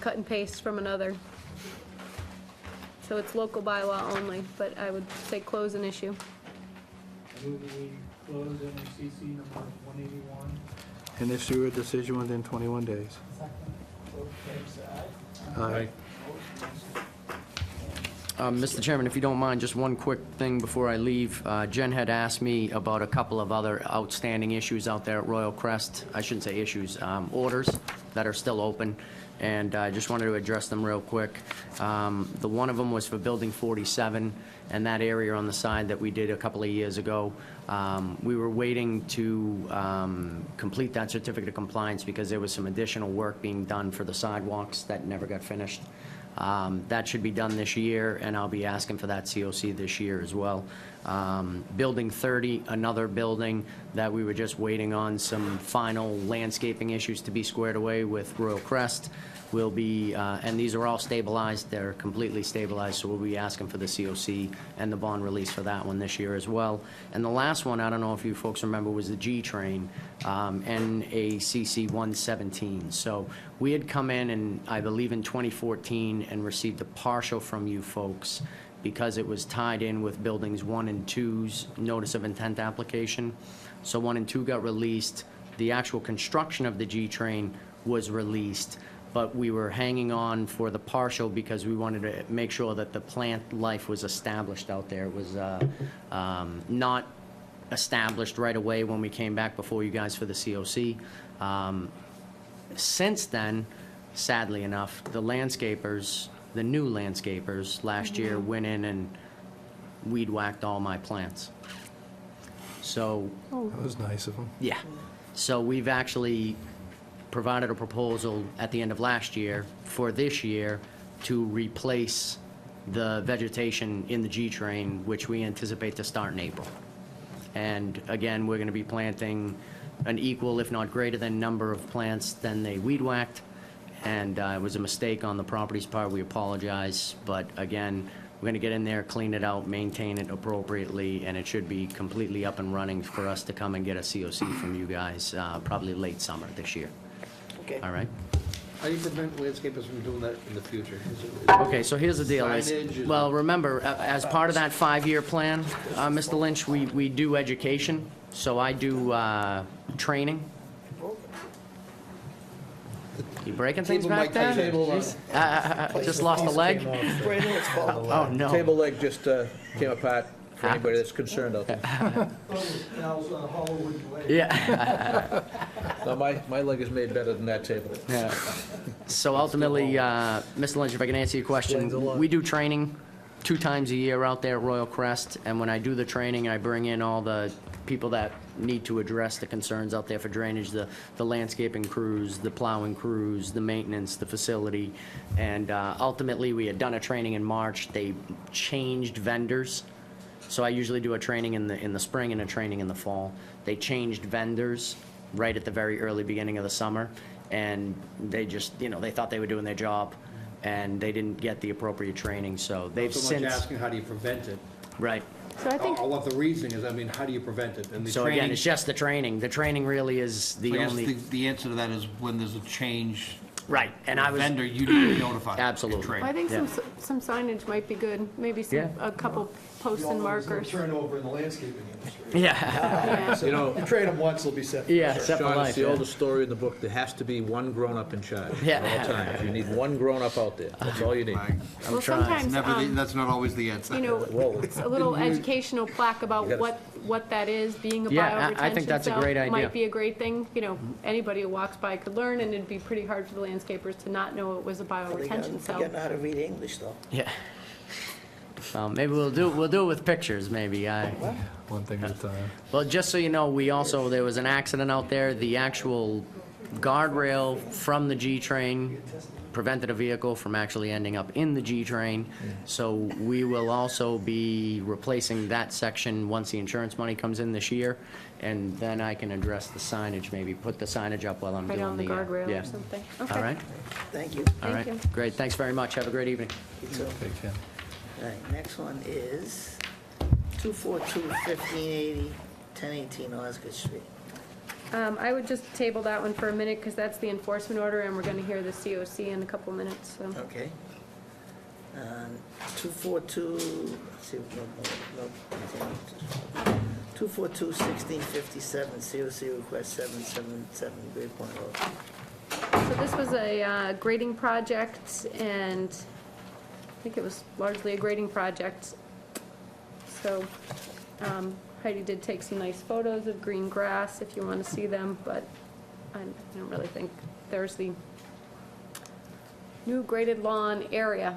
cut and paste from another. So it's local bylaw only, but I would say close an issue. I move that we close NACC number 181. And issue a decision within 21 days. Second. Vote favor, say aye. Aye. Mr. Chairman, if you don't mind, just one quick thing before I leave. Jen had asked me about a couple of other outstanding issues out there at Royal Crest. I shouldn't say issues, orders that are still open, and I just wanted to address them real quick. The one of them was for Building 47, and that area on the side that we did a couple of years ago. We were waiting to complete that certificate of compliance because there was some additional work being done for the sidewalks that never got finished. That should be done this year, and I'll be asking for that COC this year as well. Building 30, another building that we were just waiting on some final landscaping issues to be squared away with Royal Crest. Will be, and these are all stabilized, they're completely stabilized, so we'll be asking for the COC and the bond release for that one this year as well. And the last one, I don't know if you folks remember, was the G train, NACC 117. So we had come in, I believe in 2014, and received a partial from you folks because it was tied in with buildings 1 and 2's notice of intent application. So 1 and 2 got released. The actual construction of the G train was released, but we were hanging on for the partial because we wanted to make sure that the plant life was established out there. It was not established right away when we came back before you guys for the COC. Since then, sadly enough, the landscapers, the new landscapers, last year went in and weed whacked all my plants. So, That was nice of them. yeah. So we've actually provided a proposal at the end of last year for this year to replace the vegetation in the G train, which we anticipate to start in April. And again, we're going to be planting an equal, if not greater than, number of plants than they weed whacked. And it was a mistake on the property's part. We apologize. But again, we're going to get in there, clean it out, maintain it appropriately, and it should be completely up and running for us to come and get a COC from you guys probably late summer this year. Okay. All right? How do you prevent landscapers from doing that in the future? Okay, so here's the deal. Signage is- Well, remember, as part of that 5-year plan, Mr. Lynch, we do education. So I do training. You breaking things Table back mic, there? table, Just lost a leg? Brandon, it's called. Oh, no. Table leg just came apart for anybody that's concerned out there. Al's Hollywood leg. Yeah. No, my leg is made better than that table. Yeah. So ultimately, Mr. Lynch, if I can answer your Explains a question, lot. we do training 2 times a year out there at Royal Crest, and when I do the training, I bring in all the people that need to address the concerns out there for drainage, the landscaping crews, the plowing crews, the maintenance, the facility, and ultimately, we had done a training in March. They changed vendors. So I usually do a training in the spring and a training in the fall. They changed vendors right at the very early beginning of the summer, and they just, they thought they were doing their job, and they didn't get the appropriate training, so they've So much since... asking, how do you prevent it? Right. So I think, All of the reasoning is, how do you prevent it? And the So again, training- it's just the training. The training really is I the guess only... the answer to that is when there's a change, Right, and I was... vendor, you need to be notified. Absolutely. Train. I think Yeah. some signage might be good, maybe Yeah. a couple posts and markers. Turnover in the landscaping industry. Yeah, Yeah. You know, You train them once, they'll be set. yeah, set for Sean, it's life. the yeah. oldest story in the book. There has to be one grown-up in charge Yeah. at all times. You need one grown-up out there. That's all you need. Well, trying. sometimes, That's not always the answer. Whoa. it's a little educational plaque about You gotta- what that is, being a Yeah, I bioretention think that's a cell. great idea. Might be a great thing, anybody who walks by could learn, and it'd be pretty hard for the landscapers to not know it was a They gotta bioretention cell. know how to read English, though. Yeah. Maybe we'll do it with pictures, maybe. One thing at a time. Well, just so you know, there was an accident out there. The actual guardrail from the G-train, prevented a vehicle from actually ending up in the G-train. So we will also be replacing that section once the insurance money comes in this year. And then I can address the signage, maybe put the signage up while I'm Right doing on the guardrail yeah. or something. All Okay. right? Thank you. All right. Thank you. Great, thanks very much. Have a great evening. You too. All right, next one is 242-1580, 1018 Osgood Street. I would just table that one for a minute, because that's the enforcement order, and we're going to hear the COC in a couple minutes, so. Okay. 242, let's see, no. 242-1657, COC request 777 Great Point Road. So this was a grading project, and I think it was largely a grading project. So Heidi did take some nice photos of green grass, if you want to see them, but I don't really think there's the new graded lawn area.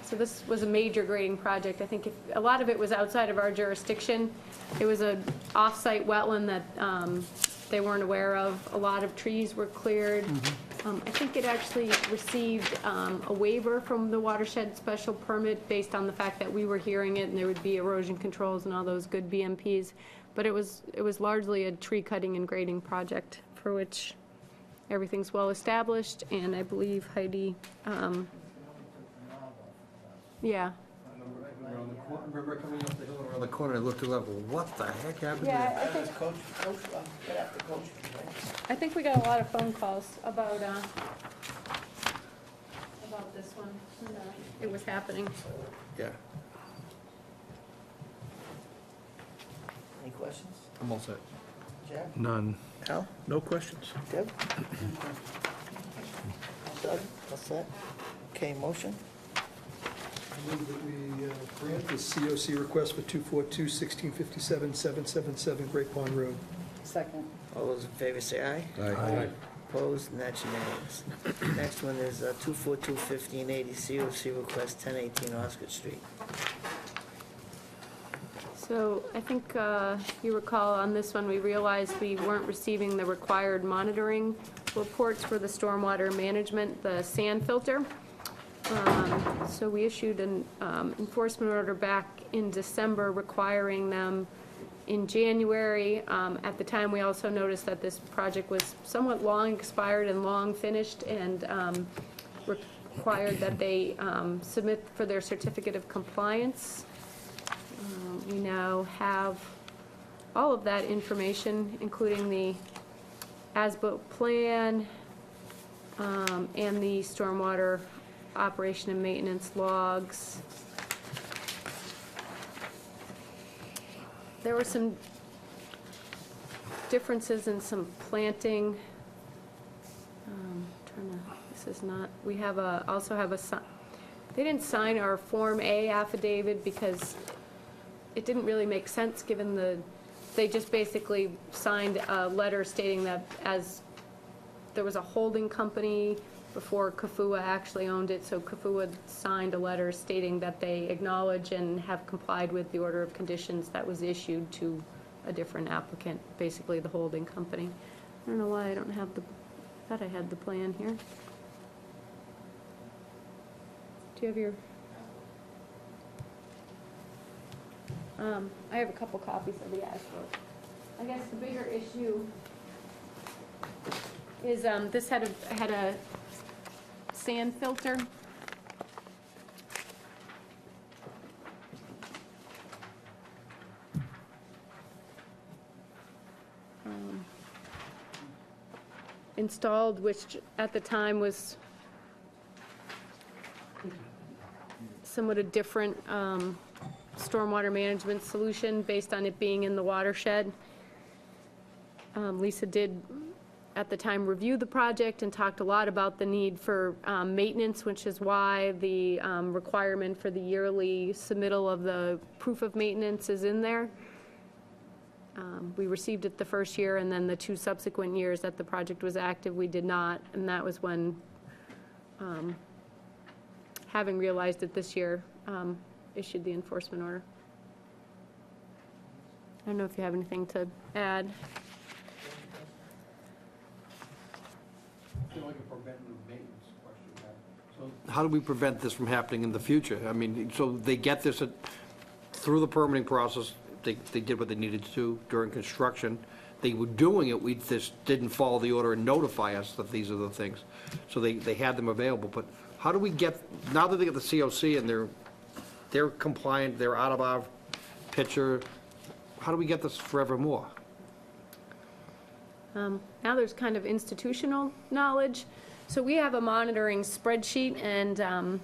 So this was a major grading project. I think a lot of it was outside of our jurisdiction. It was an off-site wetland that they weren't aware of. A lot of trees were cleared. I think it actually received a waiver from the watershed special permit based on the fact that we were hearing it and there would be erosion controls and all those good BMPs. But it was largely a tree cutting and grading project for which everything's well established, and I believe Heidi, yeah. Remember coming up the hill around the corner, I looked it up, well, what the heck happened to Yeah, that? I think, Right after Coach, right? I think we got a lot of phone calls about this one, when it was happening. Yeah, Any questions? I'm all set. Jack? None. Al? No questions. Deb? Doug? All set? Okay, motion? I move that we grant the COC request for 242-1657, 777 Great Pond Road. Second. All those in favor say aye. Aye. Opposed, and that's unanimous. Next one is 242-1580, COC request 1018 Osgood Street. So I think you recall on this one, we realized we weren't receiving the required monitoring reports for the stormwater management, the sand filter. So we issued an enforcement order back in December requiring them in January. At the time, we also noticed that this project was somewhat long expired and long finished, and required that they submit for their certificate of compliance. We now have all of that information, including the as-built plan and the stormwater operation and maintenance logs. There were some differences in some planting. This is not, we have also have they didn't sign our Form A affidavit because it didn't really make sense given they just basically signed a letter stating that as there was a holding company before Kafua actually owned it, so Kafua signed a letter stating that they acknowledge and have complied with the order of conditions that was issued to a different applicant, basically the holding company. I don't know why I don't have I thought I had the plan here. Do you have your? I have a couple copies of the as-built. I guess the bigger issue is this had a sand filter. Installed, which at the time was somewhat a different stormwater management solution based on it being in the watershed. Lisa did at the time review the project and talked a lot about the need for maintenance, which is why the requirement for the yearly submittal of the proof of maintenance is in there. We received it the first year, and then the 2 subsequent years that the project was active, we did not, and that was when, having realized it this year, issued the enforcement order. I don't know if you have anything to add. I feel like a preventative maintenance question. So How do we prevent this from happening in the future? I mean, so they get this through the permitting process, they did what they needed to do during construction. They were doing it, we just didn't follow the order and notify us that these are the things. So they had them available, but how do we get, now that they get the COC and they're compliant, they're out of our picture, how do we get this forevermore? Now there's kind of institutional knowledge. So we have a monitoring spreadsheet, and,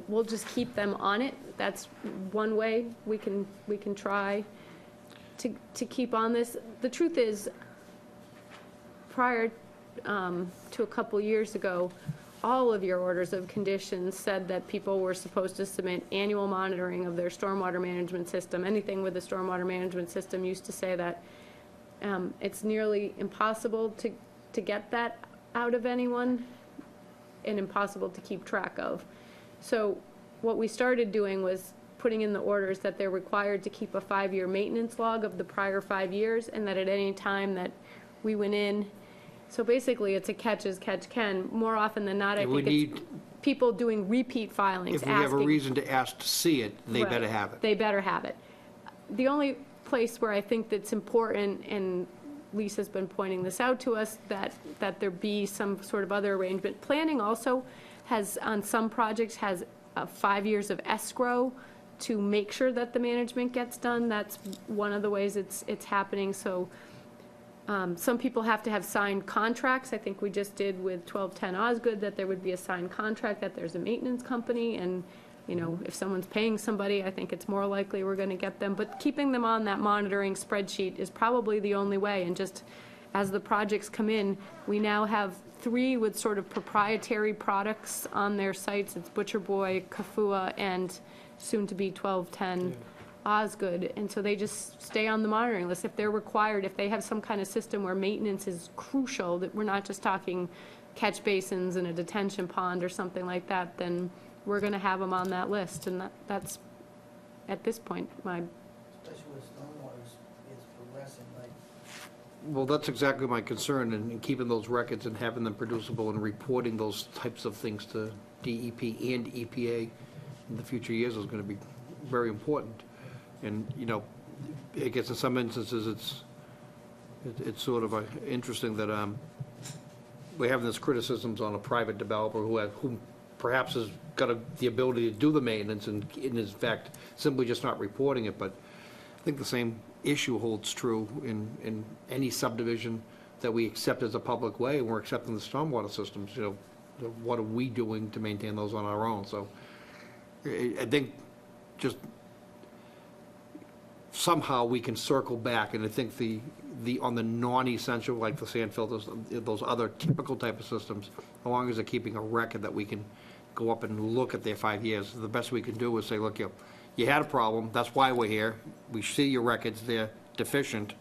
we'll just keep them on it. That's one way we can try to keep on this. The truth is, prior to a couple years ago, all of your orders of conditions said that people were supposed to submit annual monitoring of their stormwater management system. Anything with a stormwater management system used to say that. It's nearly impossible to get that out of anyone and impossible to keep track of. So what we started doing was putting in the orders that they're required to keep a 5-year maintenance log of the prior 5 years, and that at any time that we went in, so basically it's a catch as catch can. More often than not, I think it's people doing repeat filings, If we have a reason to ask to see it, they better have it. They better have it. The only place where I think that's important, and Lisa's been pointing this out to us, that there be some sort of other arrangement. Planning also has, on some projects, has 5 years of escrow to make sure that the management gets done. That's one of the ways it's happening. So some people have to have signed contracts. I think we just did with 1210 Osgood that there would be a signed contract, that there's a maintenance company, and if someone's paying somebody, I think it's more likely we're going to get them. But keeping them on that monitoring spreadsheet is probably the only way. And just as the projects come in, we now have 3 with sort of proprietary products on their sites. It's Butcher Boy, Kafua, and soon to be 1210 Osgood. And so they just stay on the monitoring list. If they're required, if they have some kind of system where maintenance is crucial, that we're not just talking catch basins and a detention pond or something like that, then we're going to have them on that list. And that's, at this point, Especially with stormwater, it's progressing, like, Well, that's exactly my concern, in keeping those records and having them producible and reporting those types of things to DEP and EPA in the future years is going to be very important. And, I guess in some instances, it's sort of interesting that we're having this criticisms on a private developer who perhaps has got the ability to do the maintenance and, in fact, simply just not reporting it. But I think the same issue holds true in any subdivision that we accept as a public way, and we're accepting the stormwater systems. What are we doing to maintain those on our own? So I think just somehow we can circle back, and I think the on the non-essential, like the sand filters, those other typical type of systems, as long as they're keeping a record that we can go up and look at their 5 years, the best we can do is say, look, you had a problem, that's why we're here, we see your records, they're deficient,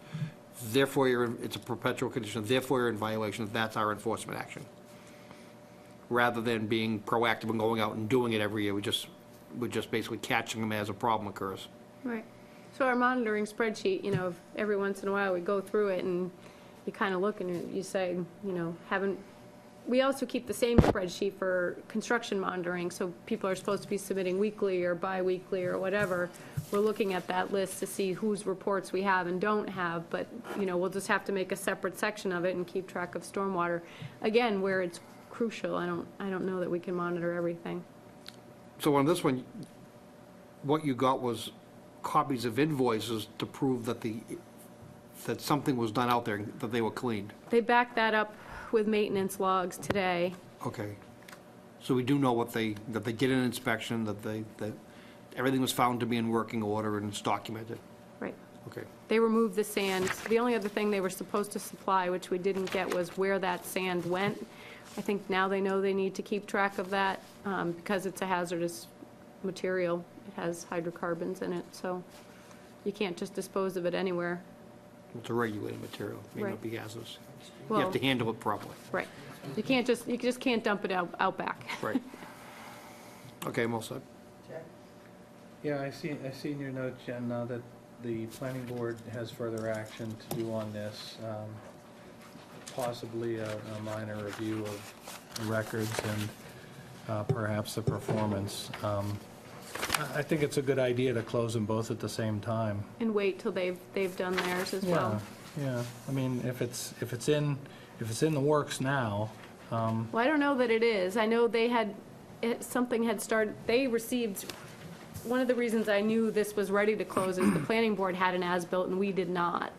therefore it's a perpetual condition, therefore you're in violation, that's our enforcement action. Rather than being proactive and going out and doing it every year, we're just basically catching them as a problem occurs. right. So our monitoring spreadsheet, every once in a while we go through it and you kind of look and you say, we also keep the same spreadsheet for construction monitoring, so people are supposed to be submitting weekly or bi-weekly or whatever. We're looking at that list to see whose reports we have and don't have, but, we'll just have to make a separate section of it and keep track of stormwater. Again, where it's crucial, I don't know that we can monitor everything. So on this one, what you got was copies of invoices to prove that something was done out there, that they were cleaned. They backed that up with maintenance logs today. Okay. So we do know that they did an inspection, that everything was found to be in working order and it's documented. Right. Okay. They removed the sand. The only other thing they were supposed to supply, which we didn't get, was where that sand went. I think now they know they need to keep track of that because it's a hazardous material. It has hydrocarbons in it, so you can't just dispose of it anywhere. It's a regulated material, may not be hazardous. You Well, have to handle it properly. right. You just can't dump it out back. Right. Okay, I'm all set. Jack? Yeah, I see in your note, Jen, that the planning board has further action to do on this. possibly a minor review of the records and perhaps the performance. I think it's a good idea to close them both at the same time. And wait till they've done theirs as well. Yeah, I mean, if it's in the works now, Well, I don't know that it is. I know something had started, they received, one of the reasons I knew this was ready to close is the planning board had an as-built and we did not.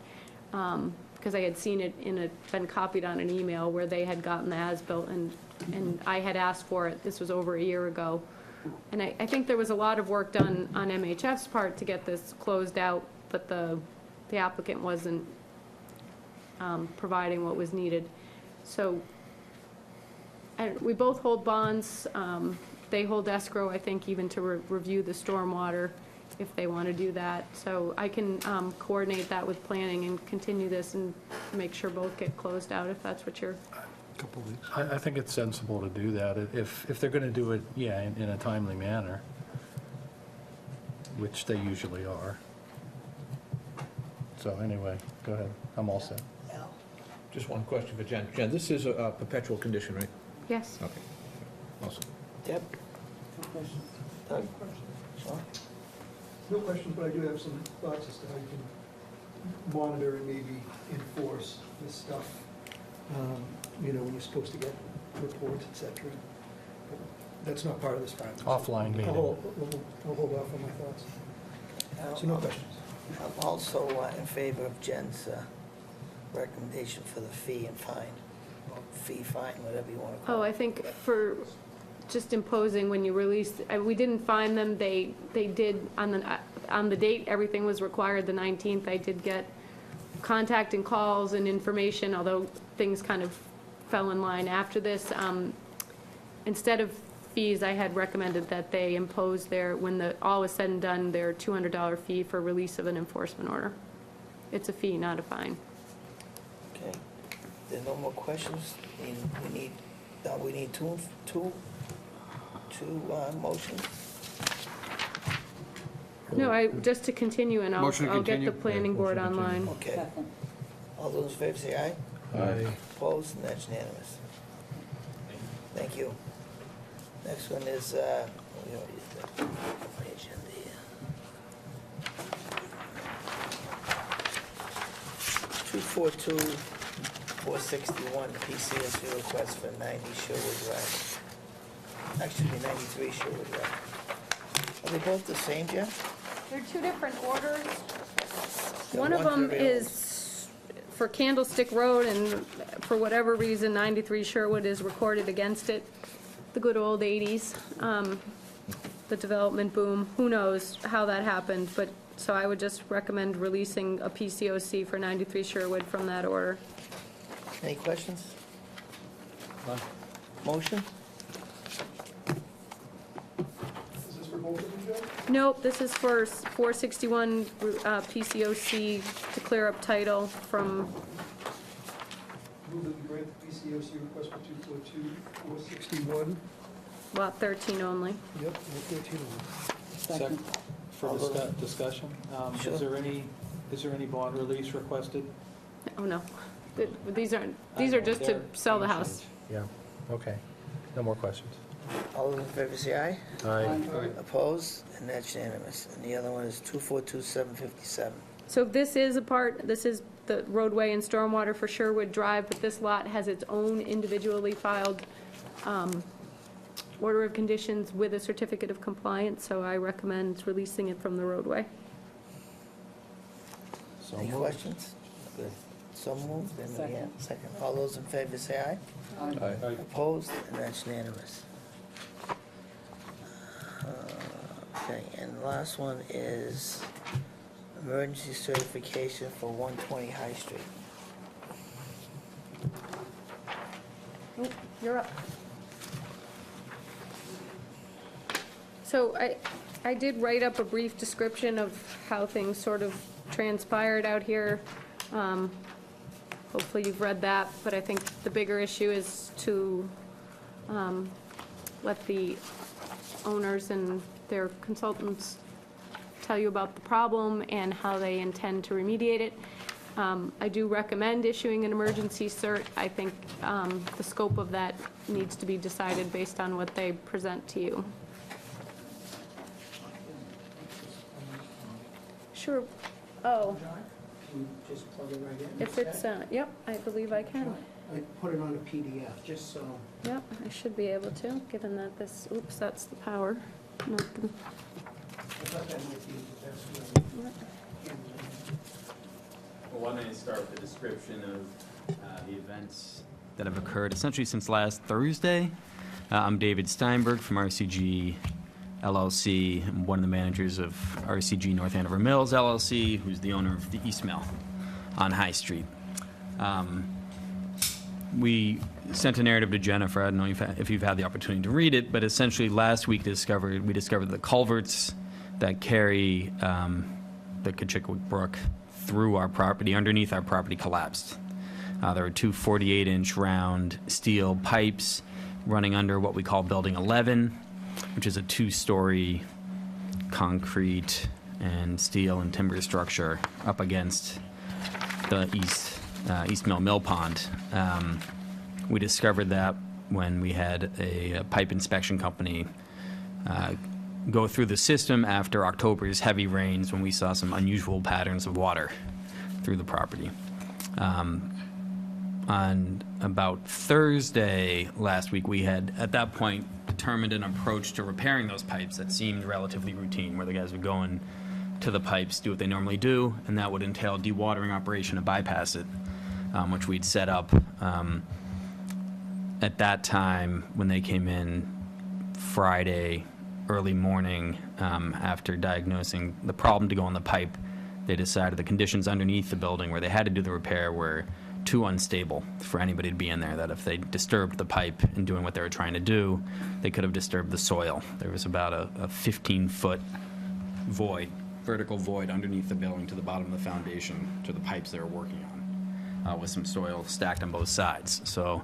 Because I had seen it been copied on an email where they had gotten the as-built and I had asked for it. This was over a year ago. And I think there was a lot of work done on MHF's part to get this closed out, but the applicant wasn't providing what was needed. So we both hold bonds. They hold escrow, I think, even to review the stormwater if they want to do that. So I can coordinate that with planning and continue this and make sure both get closed out if that's what you're... couple weeks. I think it's sensible to do that, if they're going to do it, yeah, in a timely manner, which they usually are. So anyway, go ahead, I'm all set. Just one question for Jen. Jen, this is a perpetual condition, right? Yes. Okay. Awesome. Deb? No question. Doug? Sean? No questions, but I do have some thoughts as to how you can monitor and maybe enforce this stuff, when you're supposed to get reports, et cetera. But that's not part of this file. Offline meeting. I'll hold off on my thoughts. So no questions. I'm also in favor of Jen's recommendation for the fee and fine, or fee, fine, whatever you want to call it. Oh, I think for just imposing when you release, we didn't find them, they did, on the date, everything was required, the 19th, I did get contact and calls and information, although things kind of fell in line after this. Instead of fees, I had recommended that they impose when all was said and done, their $200 fee for release of an enforcement order. It's a fee, not a fine. Okay. There are no more questions? We need two motions? No, just to continue, and I'll Motion to get the continue? planning Yeah, board motion to online. Okay. Second. All those in favor say aye. Aye. Opposed, and that's unanimous. Thank you. Next one is, we already did that. My agenda here. 242-461, PCSU request for 90 Sherwood Drive. Actually, 93 Sherwood Drive. Are they both the same, Jeff? They're two different orders. Yeah, One of one's them available. is for Candlestick Road, and for whatever reason, 93 Sherwood is recorded against it. The good old 80s, the development boom. Who knows how that happened, but, so I would just recommend releasing a PCOC for 93 Sherwood from that order. Any questions? None. Motion? Is this for both of them, Joe? Nope, this is for 461 PCOC to clear up title from, Move that we grant the PCOC request for 242-461. lot 13 only. Yep, and 13 of them. Second. For discussion, Sure. is there any bond release requested? Oh, no. These are just to sell the house. Yeah, okay. No more questions. All those in favor say aye. Aye. Opposed, and that's unanimous. And the other one is 242-757. So this is the roadway and stormwater for Sherwood Drive, but this lot has its own individually filed order of conditions with a certificate of compliance, so I recommend releasing it from the roadway. So Any moved. questions? Good. So moved, and we have second. All those in favor say aye. Aye. Opposed, and that's unanimous. Okay, and the last one is emergency certification for 120 High Street. Oh, you're up. So I did write up a brief description of how things sort of transpired out here. Hopefully you've read that, but I think the bigger issue is to let the owners and their consultants tell you about the problem and how they intend to remediate it. I do recommend issuing an emergency cert. I think the scope of that needs to be decided based on what they present to you. Sure. Oh, You just plug it right in? if it's, yep, I believe I can. I put it on a PDF, just so. Yep, I should be able to, given that this, oops, that's the power. Not the- I thought that might be the best way. Well, why don't I start with the description of the events that have occurred essentially since last Thursday. I'm David Steinberg from RCG LLC. I'm one of the managers of RCG North Andover Mills LLC, who's the owner of the East Mill on High Street. We sent a narrative to Jennifer. I don't know if you've had the opportunity to read it, but essentially last week we discovered the culverts that carry the Kachikwick Brook through our property, underneath our property, collapsed. There are two 48-inch round steel pipes running under what we call Building 11, which is a 2-story concrete and steel and timber structure up against the East Mill Pond. We discovered that when we had a pipe inspection company go through the system after October's heavy rains, when we saw some unusual patterns of water through the property. On about Thursday last week, we had, at that point, determined an approach to repairing those pipes that seemed relatively routine, where the guys would go in to the pipes, do what they normally do, and that would entail dewatering operation to bypass it, which we'd set up. At that time, when they came in Friday early morning, after diagnosing the problem to go on the pipe, they decided the conditions underneath the building where they had to do the repair were too unstable for anybody to be in there, that if they disturbed the pipe in doing what they were trying to do, they could have disturbed the soil. There was about a 15-foot void, vertical void underneath the building to the bottom of the foundation to the pipes they were working on, with some soil stacked on both sides. So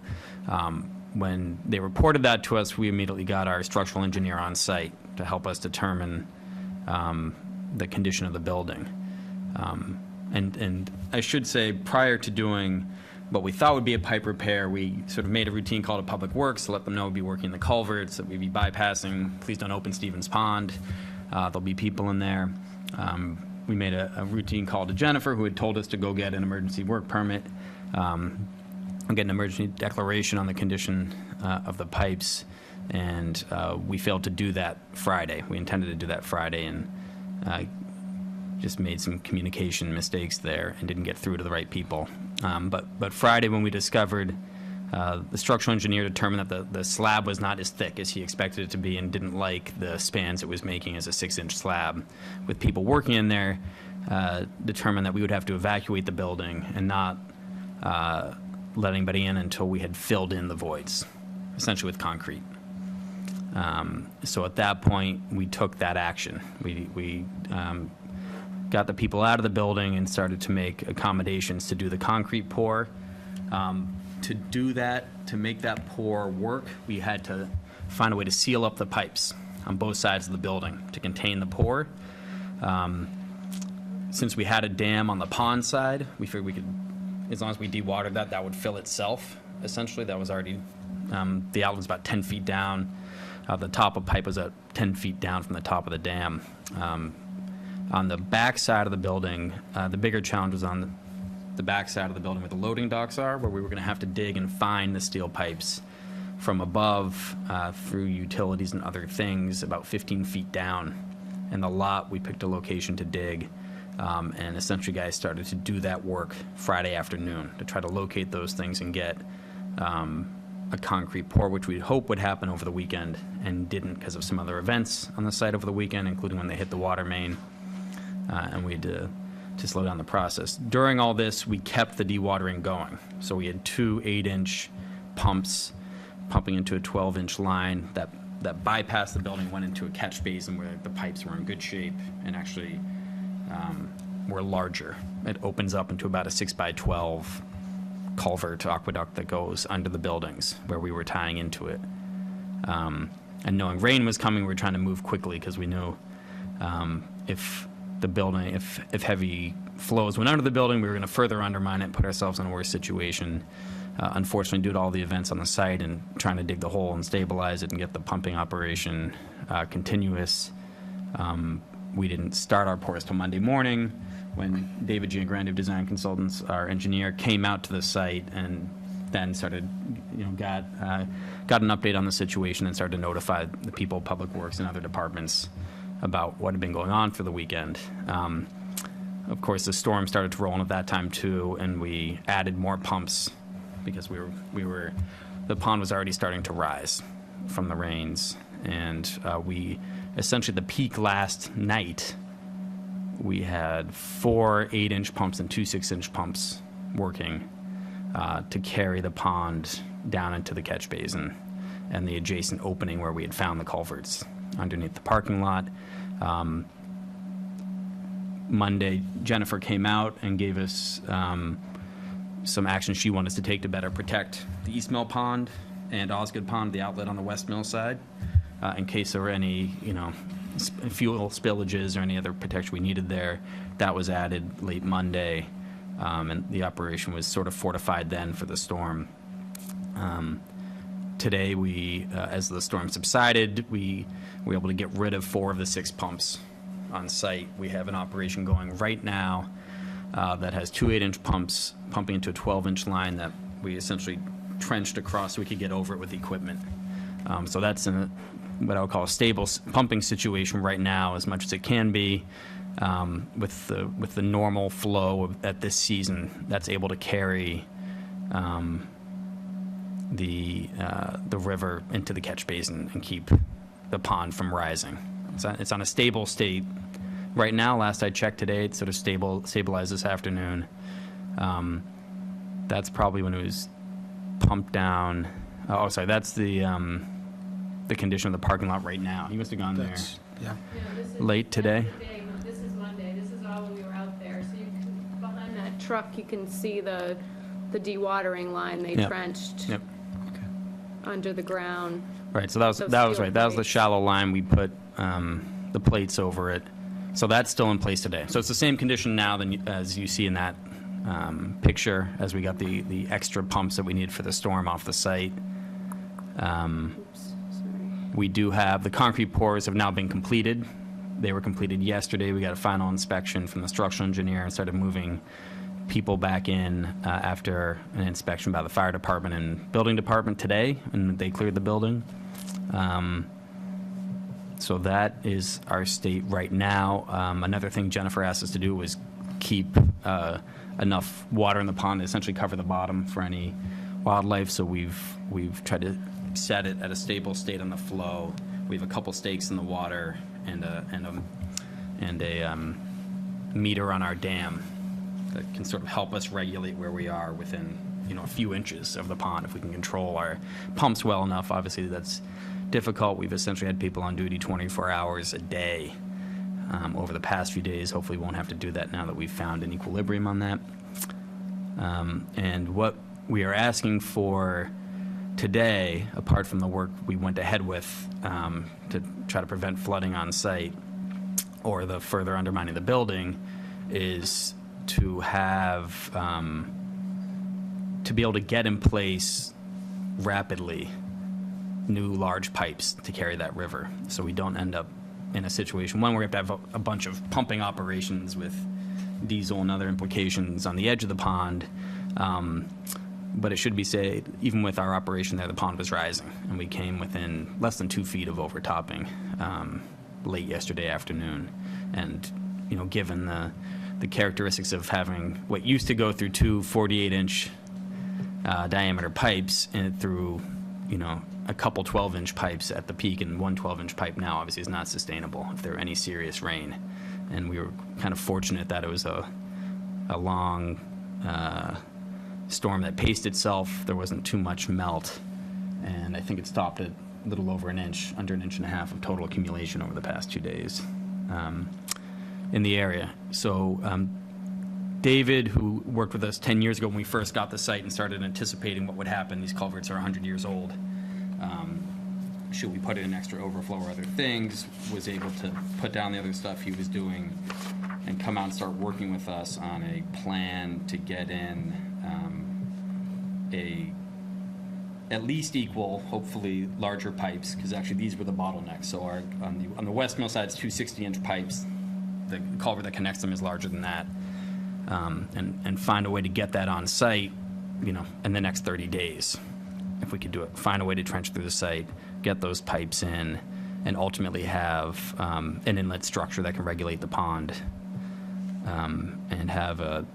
when they reported that to us, we immediately got our structural engineer on site to help us determine the condition of the building. And I should say, prior to doing what we thought would be a pipe repair, we sort of made a routine call to Public Works to let them know we'd be working the culverts, that we'd be bypassing, please don't open Stevens Pond. There'll be people in there. We made a routine call to Jennifer, who had told us to go get an emergency work permit, and get an emergency declaration on the condition of the pipes, and we failed to do that Friday. We intended to do that Friday, and just made some communication mistakes there and didn't get through to the right people. But Friday, when we discovered, the structural engineer determined that the slab was not as thick as he expected it to be and didn't like the spans it was making as a 6-inch slab. With people working in there, determined that we would have to evacuate the building and not let anybody in until we had filled in the voids, essentially with concrete. So at that point, we took that action. We got the people out of the building and started to make accommodations to do the concrete pour. To do that, to make that pour work, we had to find a way to seal up the pipes on both sides of the building to contain the pour. Since we had a dam on the pond side, we figured we could, as long as we dewatered that, that would fill itself. Essentially, that was already, the outlet was about 10 feet down. The top of the pipe was at 10 feet down from the top of the dam. On the back side of the building, the bigger challenge was on the back side of the building where the loading docks are, where we were going to have to dig and find the steel pipes from above through utilities and other things about 15 feet down. In the lot, we picked a location to dig, and essentially guys started to do that work Friday afternoon to try to locate those things and get a concrete pour, which we'd hope would happen over the weekend and didn't because of some other events on the site over the weekend, including when they hit the water main, and we had to slow down the process. During all this, we kept the dewatering going. So we had two 8-inch pumps pumping into a 12-inch line that bypassed the building, went into a catch basin where the pipes were in good shape and actually were larger. It opens up into about a 6x12 culvert aqueduct that goes under the buildings where we were tying into it. And knowing rain was coming, we were trying to move quickly because we knew if the building, if heavy flows went under the building, we were going to further undermine it and put ourselves in a worse situation. Unfortunately, due to all the events on the site and trying to dig the hole and stabilize it and get the pumping operation continuous, we didn't start our pours till Monday morning, when David Giangrande of Design Consultants, our engineer, came out to the site and then started, got an update on the situation and started to notify the people, Public Works and other departments about what had been going on for the weekend. Of course, the storm started to roll in at that time too, and we added more pumps because the pond was already starting to rise from the rains, and we essentially, the peak last night, we had 4 8-inch pumps and 2 6-inch pumps working to carry the pond down into the catch basin and the adjacent opening where we had found the culverts underneath the parking lot. Monday, Jennifer came out and gave us some action she wanted us to take to better protect the East Mill Pond and Osgood Pond, the outlet on the West Mill side, in case there were any, fuel spillages or any other protection we needed there. That was added late Monday, and the operation was sort of fortified then for the storm. Today, as the storm subsided, we were able to get rid of 4 of the 6 pumps on site. We have an operation going right now that has 2 8-inch pumps pumping into a 12-inch line that we essentially trenched across so we could get over it with equipment. So that's in what I would call a stable pumping situation right now, as much as it can be, with the normal flow at this season that's able to carry the river into the catch basin and keep the pond from rising. It's on a stable state right now. Last I checked today, it's sort of stabilized this afternoon. That's probably when it was pumped down. Oh, sorry, that's the condition of the parking lot right now. You must have gone there late today. This is Monday. This is all when we were out there. So behind that truck, you can see the dewatering line they trenched under the ground. Right. So that was right. That was the shallow line. We put the plates over it. So that's still in place today. So it's the same condition now as you see in that picture, as we got the extra pumps that we needed for the storm off the site. We do have the concrete pours have now been completed. They were completed yesterday. We got a final inspection from the structural engineer and started moving people back in after an inspection by the fire department and building department today, and they cleared the building. So that is our state right now. Another thing Jennifer asked us to do was keep enough water in the pond to essentially cover the bottom for any wildlife. So we've tried to set it at a stable state on the flow. We have a couple stakes in the water and a meter on our dam that can sort of help us regulate where we are within a few inches of the pond. If we can control our pumps well enough, obviously that's difficult. We've essentially had people on duty 24 hours a day over the past few days. Hopefully we won't have to do that now that we've found an equilibrium on that. And what we are asking for today, apart from the work we went ahead with to try to prevent flooding on site or the further undermining the building, is to have to be able to get in place rapidly new large pipes to carry that river, so we don't end up in a situation where we have to have a bunch of pumping operations with diesel and other implications on the edge of the pond. But it should be said, even with our operation there, the pond was rising, and we came within less than 2 feet of overtopping late yesterday afternoon. And given the characteristics of having what used to go through 2 48-inch diameter pipes and through a couple 12-inch pipes at the peak, and one 12-inch pipe now obviously is not sustainable if there were any serious rain. And we were kind of fortunate that it was a long storm that paced itself. There wasn't too much melt, and I think it stopped at a little over an inch, under an inch and a half of total accumulation over the past 2 days in the area. So David, who worked with us 10 years ago when we first got the site and started anticipating what would happen, these culverts are 100 years old. Should we put in extra overflow or other things, was able to put down the other stuff he was doing and come out and start working with us on a plan to get in at least equal, hopefully larger pipes, because actually these were the bottlenecks. So on the West Mill side, it's two 60-inch pipes. The culvert that connects them is larger than that. And find a way to get that on site, in the next 30 days. If we could do it, find a way to trench through the site, get those pipes in, and ultimately have an inlet structure that can regulate the pond, and have a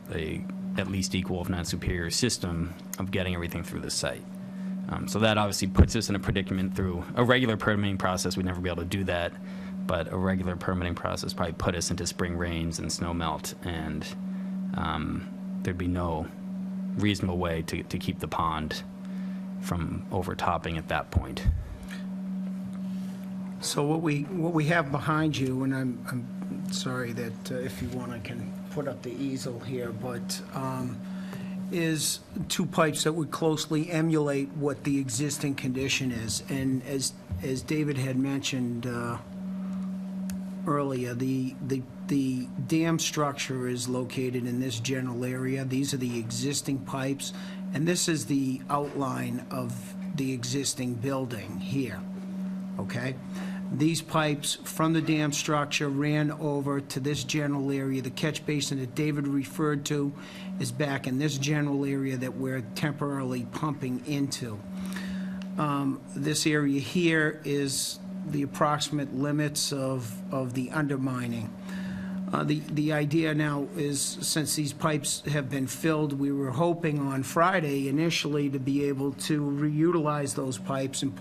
at least equal, if not superior, system of getting everything through the site. So that obviously puts us in a predicament. Through a regular permitting process, we'd never be able to do that, but a regular permitting process probably put us into spring rains and snow melt, and there'd be no reasonable way to keep the pond from overtopping at that point. So what we have behind you, and I'm sorry that if you want, I can put up the easel here, but is two pipes that would closely emulate what the existing condition is. And as David had mentioned earlier, the dam structure is located in this general area. These are the existing pipes, and this is the outline of the existing building here, okay? These pipes from the dam structure ran over to this general area. The catch basin that David referred to is back in this general area that we're temporarily pumping into. This area here is the approximate limits of the undermining. The idea now is, since these pipes have been filled, we were hoping on Friday initially to be able to reutilize those pipes and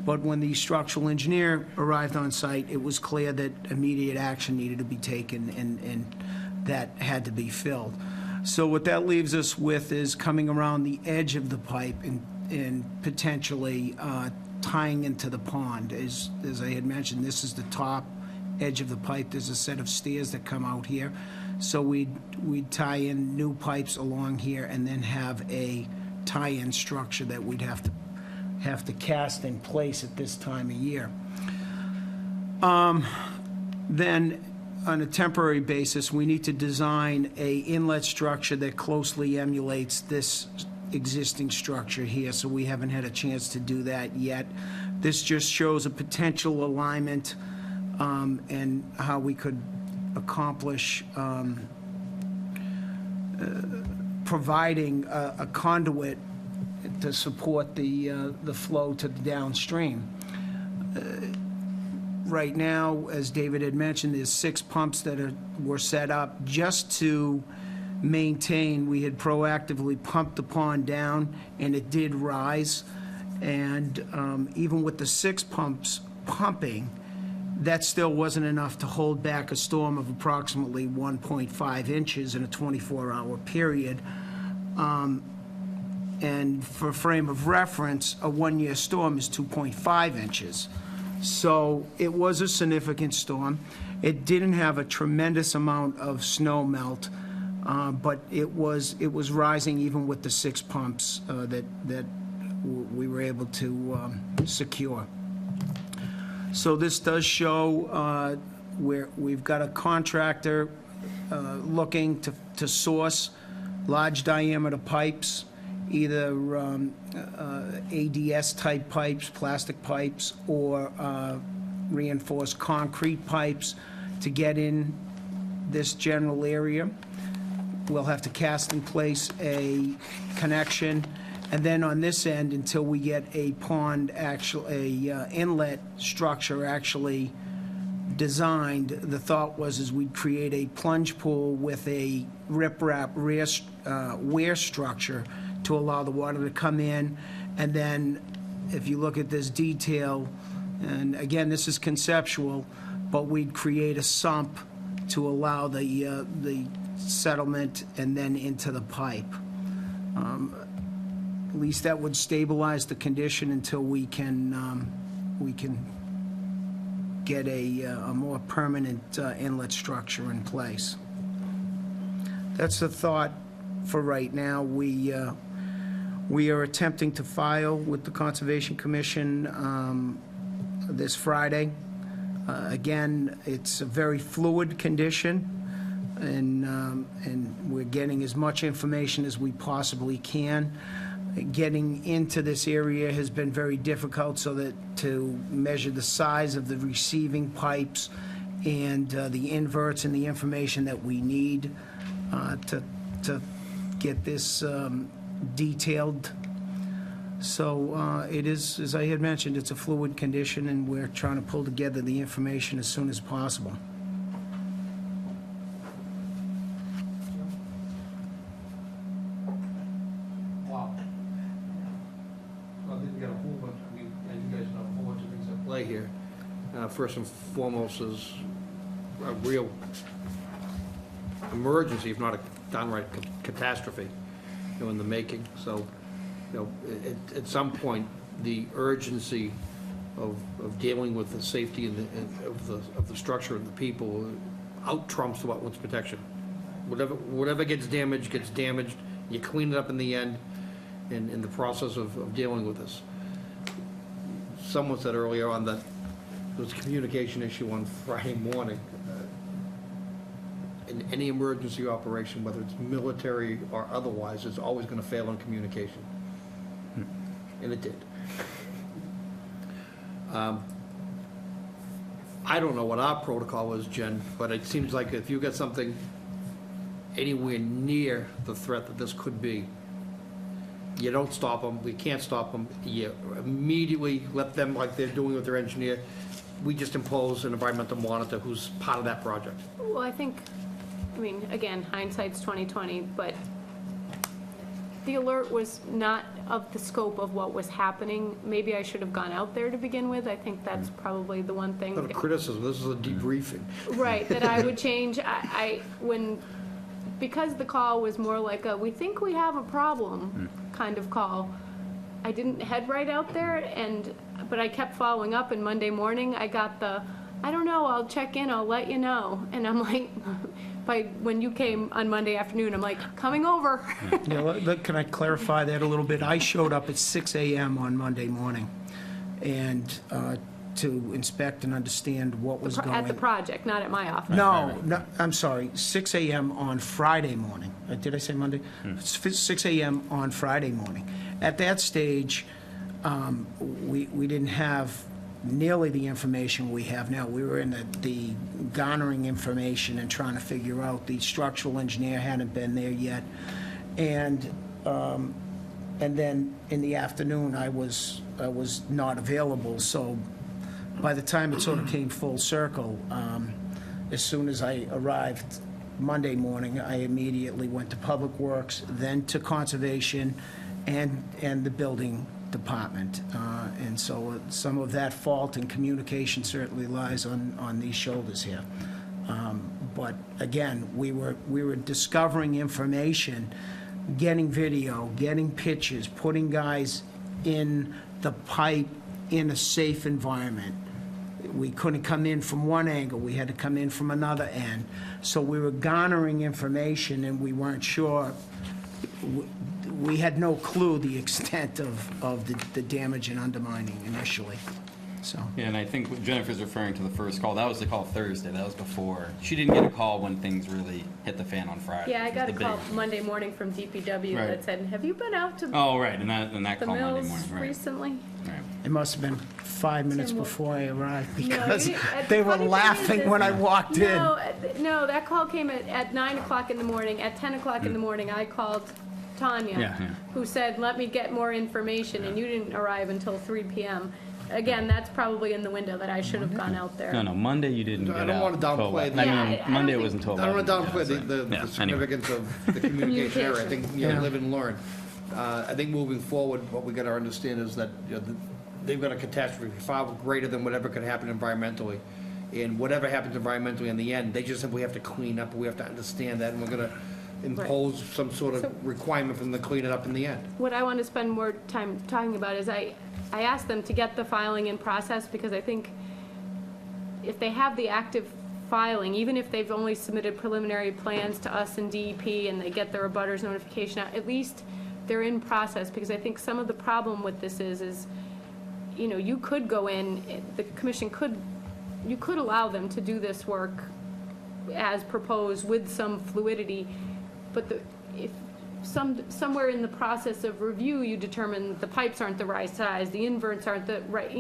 but when the structural engineer arrived on site, it was clear that immediate action needed to be taken, and that had to be filled. So what that leaves us with is coming around the edge of the pipe and potentially tying into the pond. As I had mentioned, this is the top edge of the pipe. There's a set of stairs that come out here. So we'd tie in new pipes along here and then have a tie-in structure that we'd have to cast in place at this time of year. Then, on a temporary basis, we need to design a inlet structure that closely emulates this existing structure here, so we haven't had a chance to do that yet. This just shows a potential alignment and how we could accomplish providing a conduit to support the flow to the downstream. Right now, as David had mentioned, there's 6 pumps that were set up just to maintain. We had proactively pumped the pond down, and it did rise. And even with the 6 pumps pumping, that still wasn't enough to hold back a storm of approximately 1.5 inches in a 24-hour period. And for frame of reference, a 1-year storm is 2.5 inches. So it was a significant storm. It didn't have a tremendous amount of snow melt, but it was rising even with the 6 pumps that we were able to secure. So this does show where we've got a contractor looking to source large diameter pipes, either ADS-type pipes, plastic pipes, or reinforced concrete pipes to get in this general area. We'll have to cast in place a connection, and then on this end, until we get a pond, inlet structure actually designed, the thought was we'd create a plunge pool with a riprap weir structure to allow the water to come in. And then if you look at this detail, and again, this is conceptual, but we'd create a sump to allow the settlement and then into the pipe. At least that would stabilize the condition until we can get a more permanent inlet structure in place. That's the thought for right now. We are attempting to file with the Conservation Commission this Friday. Again, it's a very fluid condition. and we're getting as much information as we possibly can. Getting into this area has been very difficult, so that to measure the size of the receiving pipes and the inverts and the information that we need to get this detailed. So it is, as I had mentioned, it's a fluid condition, and we're trying to pull together the information as soon as possible. Wow. I think we got a whole bunch, I mean, and you guys know a whole bunch of things at play here. First and foremost is a real emergency, if not a downright catastrophe, in the making. So, at some point, the urgency of dealing with the safety of the structure and the people out trumps the wetlands protection. Whatever gets damaged, you clean it up in the end, in the process of dealing with this. Someone said earlier on that there was a communication issue on Friday morning. In any emergency operation, whether it's military or otherwise, it's always going to fail on communication. And it did. I don't know what our protocol is, Jen, but it seems like if you get something anywhere near the threat that this could be, you don't stop them, we can't stop them, you immediately let them, like they're doing with their engineer, we just impose an environmental monitor who's part of that project. Well, I think, I mean, again, hindsight's 20/20, but the alert was not of the scope of what was happening. Maybe I should have gone out there to begin with. I think that's probably the one thing. Not a criticism, this is a debriefing. Right, that I would change. Because the call was more like a, we think we have a problem kind of call, I didn't head right out there, but I kept following up, and Monday morning I got I don't know, I'll check in, I'll let you know. And I'm like, when you came on Monday afternoon, I'm like, coming over. Yeah, can I clarify that a little bit? I showed up at 6 a.m. on Monday morning, and to inspect and understand what was going on. At the project, not at my office. No, I'm sorry, 6 a.m. on Friday morning. Did I say Monday? 6 a.m. on Friday morning. At that stage, we didn't have nearly the information we have now. We were in the garnering information and trying to figure out. The structural engineer hadn't been there yet. And then in the afternoon, I was not available. So by the time it sort of came full circle, as soon as I arrived Monday morning, I immediately went to Public Works, then to Conservation and the building department. And so some of that fault in communication certainly lies on these shoulders here. But again, we were discovering information, getting video, getting pictures, putting guys in the pipe in a safe environment. We couldn't come in from one angle, we had to come in from another end. So we were garnering information, and we weren't sure, we had no clue the extent of the damage and undermining initially, so. Yeah, and I think what Jennifer's referring to the first call, that was the call Thursday, that was before. She didn't get a call when things really hit the fan on Friday. Yeah, I which was got a the big call one. Monday morning from DPW Right. that said, have you been out to Oh, right, and that the call Monday mills morning, right. recently? Right. It must have been 5 minutes Tim, before I arrived, No, because you didn't- they the were funny thing laughing is when I walked in. No, that call came at 9 o'clock in the morning. At 10 o'clock in the morning, I called Tanya, Yeah. who said, let me get more information, and you didn't arrive until 3 p.m. Again, that's probably in the window that I should have gone out there. No, Monday you didn't get I out. don't want to till downplay what- the- I Yeah, mean, I don't Monday think- wasn't until I don't want to 11. downplay the Yeah, anyway. significance of the communication error. I think, Yeah. live and learn. I think moving forward, what we got to understand is that, they've got a catastrophe far greater than whatever could happen environmentally. And whatever happens environmentally in the end, they just simply have to clean up, and we have to understand that, and we're going to impose some sort So- of requirement for them to clean it up in the end. What I want to spend more time talking about is I asked them to get the filing in process, because I think if they have the active filing, even if they've only submitted preliminary plans to us and DEP and they get their abutters notification out, at least they're in process, because I think some of the problem with this is, you could go in, the commission you could allow them to do this work as proposed with some fluidity, but if somewhere in the process of review, you determine that the pipes aren't the right size, the inverts aren't the right,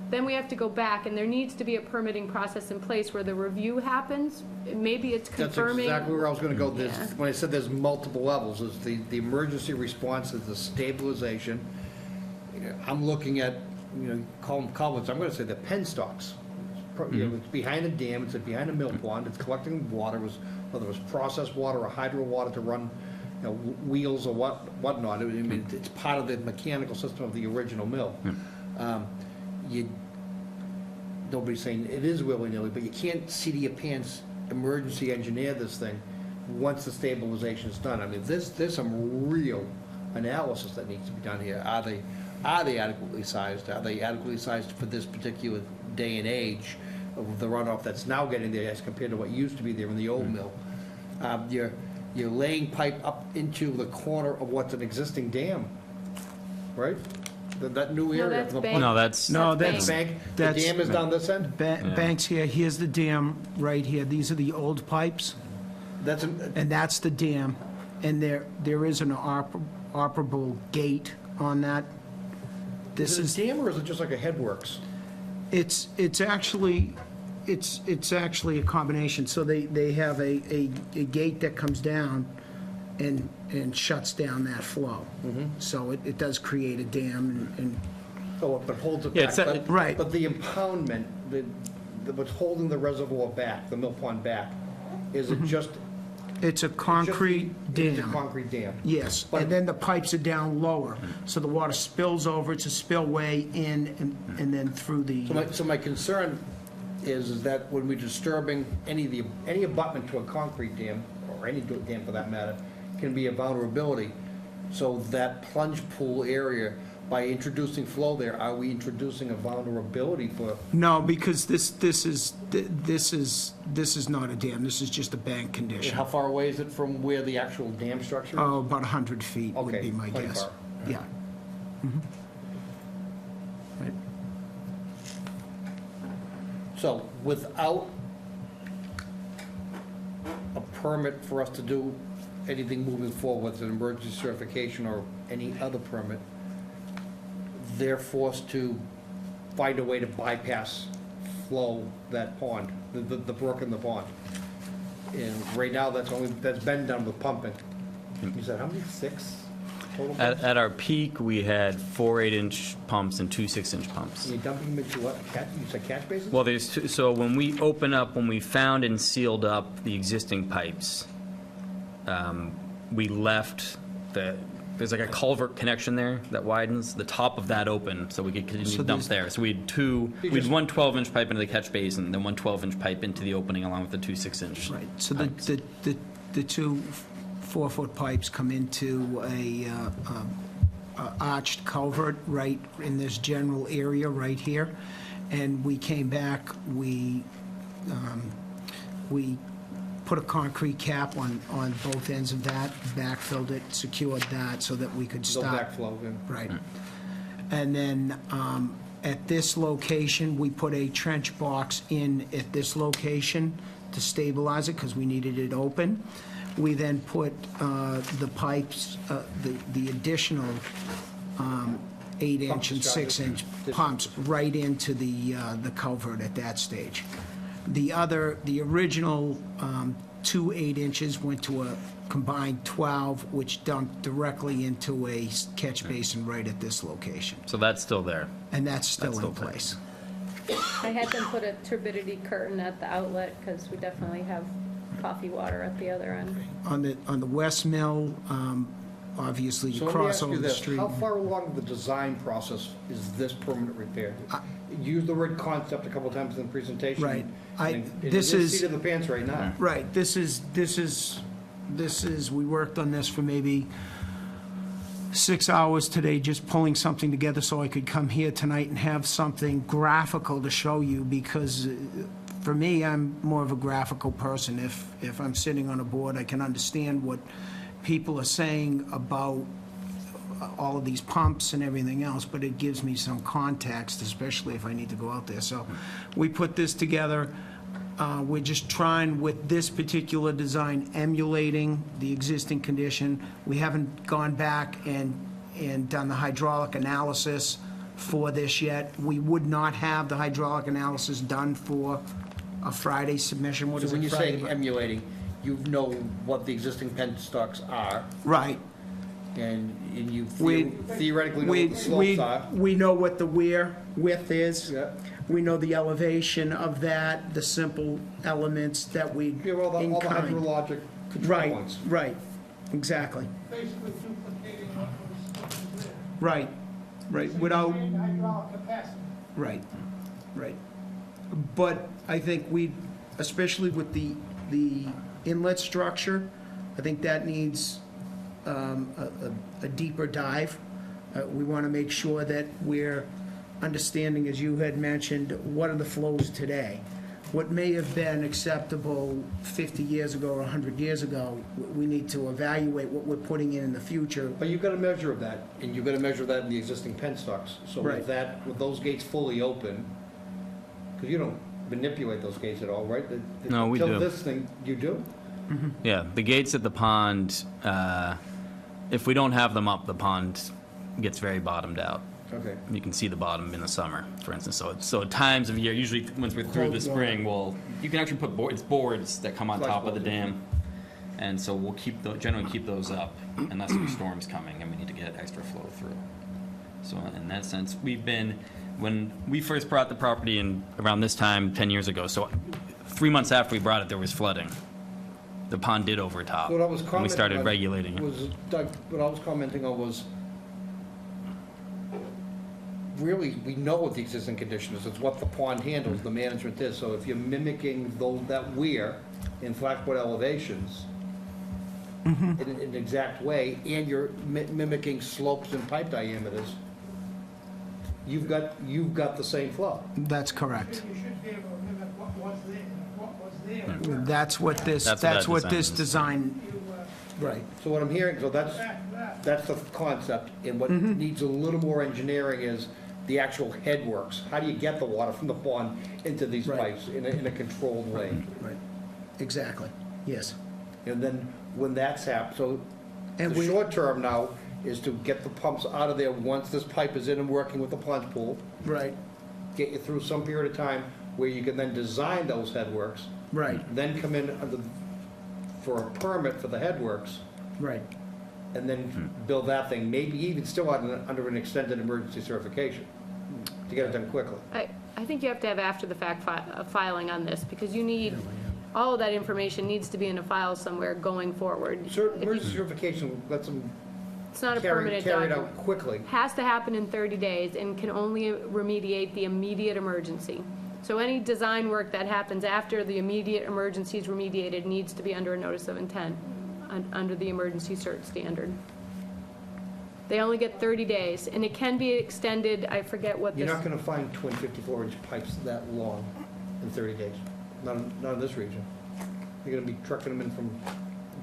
then we have to go back, and there needs to be a permitting process in place where the review happens. Maybe it's confirming. That's exactly where I was gonna go. Yeah. When I said there's multiple levels, is the emergency response is the stabilization. I'm looking at, call them culverts, I'm gonna say the penstocks. It's behind a dam, it's behind a mill pond, it's collecting water, whether it was processed water or hydro water to run, wheels or whatnot. I mean, it's part of the mechanical system of the original mill. Nobody's saying it is willy-nilly, but you can't seat of your pants emergency engineer this thing once the stabilization is done. I mean, there's some real analysis that needs to be done here. Are they adequately sized? Are they adequately sized for this particular day and age of the runoff that's now getting there as compared to what used to be there in the old mill? You're laying pipe up into the corner of what's an existing dam, right? That new area. that's bank. No, that's, Bank, the dam is down this end? Bank's here, here's the dam right here, these are the old pipes, That's, and that's the dam, and there is an operable gate on that. This is it a dam or is it just like a headworks? It's actually a combination, so they have a gate that comes down and shuts down that flow. So it does create a dam and Oh, but holds it Yeah, back. it's But- right. But the impoundment, what's holding the reservoir back, the mill pond back, is it just? it's a concrete It's a dam. concrete dam. Yes, But- and then the pipes are down lower, so the water spills over, it's a spillway in and then through the, So my concern is that when we're disturbing any abutment to a concrete dam, or any dam for that matter, can be a vulnerability. So that plunge pool area, by introducing flow there, are we introducing a vulnerability for? no, because this is not a dam, this is just a bank condition. How far away is it from where the actual dam structure is? Oh, about 100 feet would Okay, be my plenty guess. far. Yeah. Right. So without a permit for us to do anything moving forward, with an emergency certification or any other permit, they're forced to find a way to bypass flow that pond, the brook and the pond. And right now, that's been done with pumping. You said how many, 6 total pumps? at our peak, we had 4 8-inch pumps and 2 6-inch pumps. And you're dumping them into what, you said catch basins? Well, so when we found and sealed up the existing pipes, we left there's like a culvert connection there that widens, the top of that open, so we could continue So to dump there's- there. So we had one 12-inch pipe into the catch basin, then one 12-inch pipe into the opening along with the 2 6-inch. Right, so pipes. the 2 4-foot pipes come into a arched culvert right in this general area right here, and we came back, we put a concrete cap on both ends of that, backfilled it, secured that so that we could No stop. backflow, yeah. Right. And then at this location, we put a trench box in at this location to stabilize it because we needed it open. We then put the pipes, the additional 8-inch and 6-inch pumps right into the culvert at that stage. The original 2 8-inches went to a combined 12, which dumped directly into a catch basin right at this location. So that's still there. And that's still That's in still place. I had them put a turbidity curtain at the outlet, because we definitely have coffee water at the other end. On the West Mill, obviously, you So let me cross ask over you the this, street. how far along the design process is this permanent repair? You used the word concept a couple of times in the presentation. Right. And This it is- seat of the pants right now. Right, this is, we worked on this for maybe 6 hours today, just pulling something together so I could come here tonight and have something graphical to show you, because for me, I'm more of a graphical person. If I'm sitting on a board, I can understand what people are saying about all of these pumps and everything else, but it gives me some context, especially if I need to go out there. So we put this together. We're just trying, with this particular design, emulating the existing condition. We haven't gone back and done the hydraulic analysis for this yet. We would not have the hydraulic analysis done for a Friday submission. What So is when it, you're Friday? saying emulating, you know what the existing penstocks are, Right. and you We- theoretically know what the slopes are. We know what the weir width is. Yeah. We know the elevation of that, the simple elements that we You have all the in kind. hydrologic control Right, points. right, exactly. Basically duplicating what was there. Right, right, So you're without, saying hydraulic capacity. right, right. But I think we, especially with the inlet structure, I think that needs a deeper dive. We want to make sure that we're understanding, as you had mentioned, what are the flows today? What may have been acceptable 50 years ago or 100 years ago, we need to evaluate what we're putting in the future. But you've got a measure of that, and you've got to measure that in the existing penstocks. So Right. with that, with those gates fully open, because you don't manipulate those gates at all, right? No, we Until do. this thing, you do? Yeah, the gates at the pond, if we don't have them up, the pond gets very bottomed out. Okay. You can see the bottom in the summer, for instance. So at times of year, usually once we're through the spring, you can actually put boards that come on top of the dam. And so we'll generally keep those up unless there's storms coming and we need to get extra flow through. So in that sense, when we first brought the property in around this time, 10 years ago, so 3 months after we brought it, there was flooding. The pond did overtop. What I was And we commenting started on regulating it. was, Doug, what I was commenting on was, really, we know what the existing condition is. It's what the pond handles, the management is. So if you're mimicking that weir in flat-foot elevations in an exact way, and you're mimicking slopes and pipe diameters, you've got the same flow. That's correct. You should be able to mimic what was there, what was there. That's what this design, right. So what I'm hearing, so that's the concept, and what needs a little more engineering is the actual headworks. How do you get the water from the pond into these Right. pipes in a controlled way? Right, exactly, yes. And then when that's happened, so And the we- short term now is to get the pumps out of there once this pipe is in and working with the plunge pool, Right, get you through some period of time where you can then design those headworks, right, then come in for a permit for the headworks, right. and then build that thing, maybe even still under an extended emergency certification, to get it done quickly. I think you have to have after-the-fact filing on this, because you need, all of that information needs to be in a file somewhere going forward. Emergency certification lets them It's not a carry permanent it document. out quickly. Has to happen in 30 days and can only remediate the immediate emergency. So any design work that happens after the immediate emergency is remediated needs to be under a notice of intent, under the emergency cert standard. They only get 30 days, and it can be extended, I forget what You're this, not gonna find twin 54-inch pipes that long in 30 days, not in this region. You're gonna be trucking them in from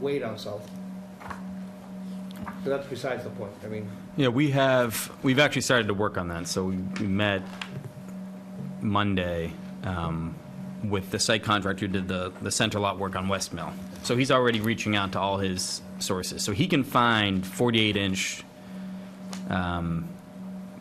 way down south. So that's besides the point, I mean, Yeah, we've actually started to work on that. So we met Monday with the site contractor who did the center lot work on West Mill. So he's already reaching out to all his sources. So he can find 48-inch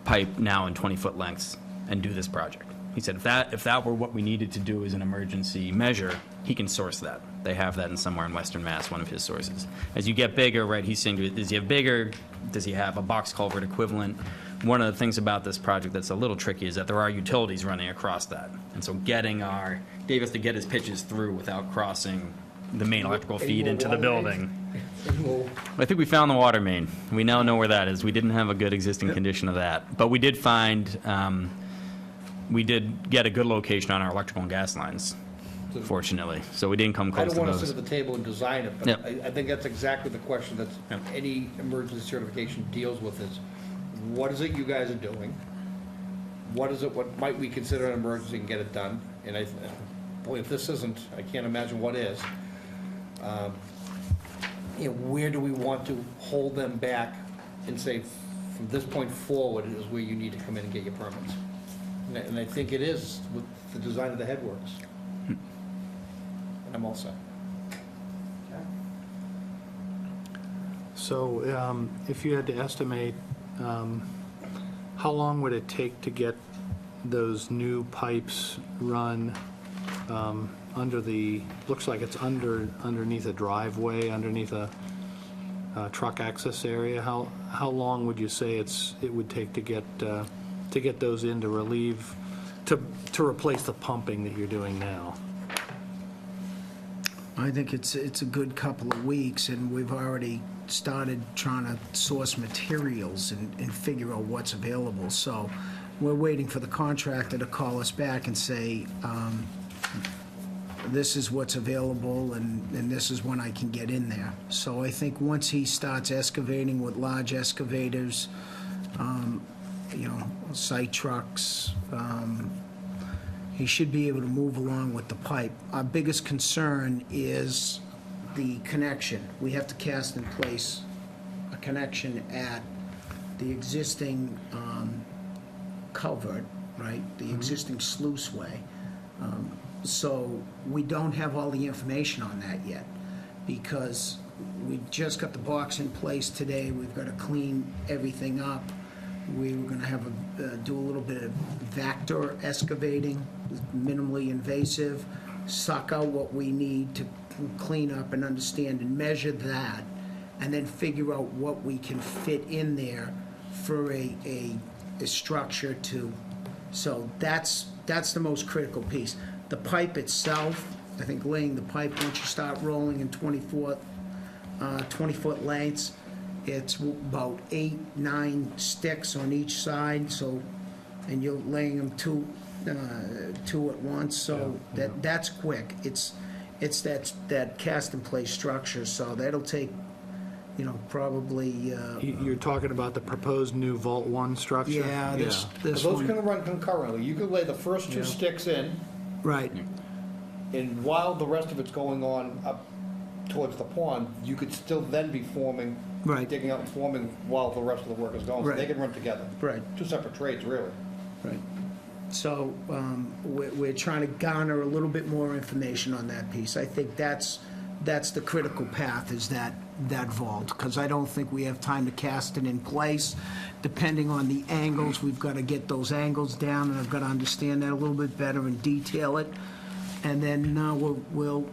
pipe now in 20-foot lengths and do this project. He said if that were what we needed to do as an emergency measure, he can source that. They have that in somewhere in Western Mass, one of his sources. As you get bigger, right, he's saying, does he have bigger? Does he have a box culvert equivalent? One of the things about this project that's a little tricky is that there are utilities running across that. And so Dave has to get his pitches through without crossing the main electrical feed more into the water building. well, I think we found the water main. We now know where that is. We didn't have a good existing condition of that. But we did find, we did get a good location on our electrical and gas lines, fortunately. So we didn't come I close don't to wanna those. sit at the table and design it, but Yep. I think that's exactly the question that Yep. any emergency certification deals with is, what is it you guys are doing? What is it, what might we consider an emergency and get it done? And boy, if this isn't, I can't imagine what is. Where do we want to hold them back and say, from this point forward is where you need to come in and get your permits? And I think it is with the design of the headworks. I'm all set. So if you had to estimate, how long would it take to get those new pipes run under the, looks like it's underneath a driveway, underneath a truck access area? How long would you say it would take to get those in to relieve, to replace the pumping that you're doing now? I think it's a good couple of weeks, and we've already started trying to source materials and figure out what's available. So we're waiting for the contractor to call us back and say, this is what's available, and this is when I can get in there. So I think once he starts excavating with large excavators, site trucks, he should be able to move along with the pipe. Our biggest concern is the connection. We have to cast in place a connection at the existing culvert, right? The existing sluiceway. So we don't have all the information on that yet, because we just got the box in place today. We've got to clean everything up. We were going to have do a little bit of vector excavating, minimally invasive, suck out what we need to clean up and understand and measure that, and then figure out what we can fit in there for a structure to. So that's the most critical piece. The pipe itself, I think laying the pipe, once you start rolling in 20-foot lengths, it's about 8-9 sticks on each side, so, and you're laying them two at once, so that's quick. It's that cast in place structure, so that'll take, probably. You're talking about the proposed new Vault 1 structure? Yeah, this Those one. can run concurrently. You could lay the first two sticks in, Right. and while the rest of it's going on up towards the pond, you could still then be forming, Right. digging out and forming while the rest of the work is going. So they Right. can run together. Right. Two separate trades, really. Right. So we're trying to garner a little bit more information on that piece. I think that's the critical path, is that vault, because I don't think we have time to cast it in place. Depending on the angles, we've got to get those angles down, and I've got to understand that a little bit better and detail it. And then we'll